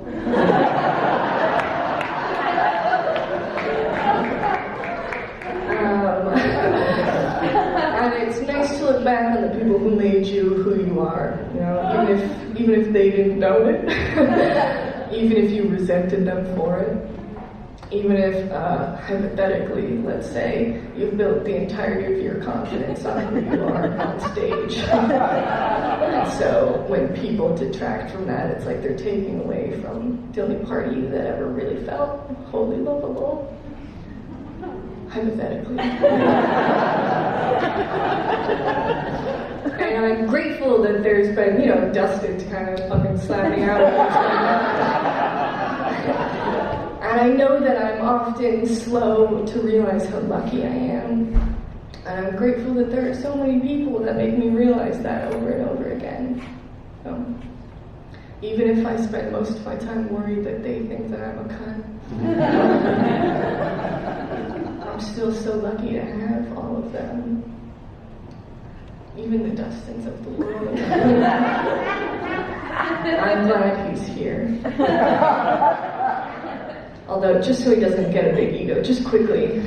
people who made you who you are, you know, even if they didn't know it, even if you resented them for it, even if, hypothetically, let's say, you've built the entirety of your confidence on who you are on stage. And so when people detract from that, it's like they're taking away from the only part of you that ever really felt wholly lovable. Hypothetically. And I'm grateful that there's been, you know, Dustin to kind of fucking slap me out. And I know that I'm often slow to realize how lucky I am. And I'm grateful that there are so many people that make me realize that over and over again. Even if I spend most of my time worried that they think that I'm a cunt. I'm still so lucky to have all of them. Even the Dustins of the world. I'm glad he's here. Although, just so he doesn't get a big ego, just quickly.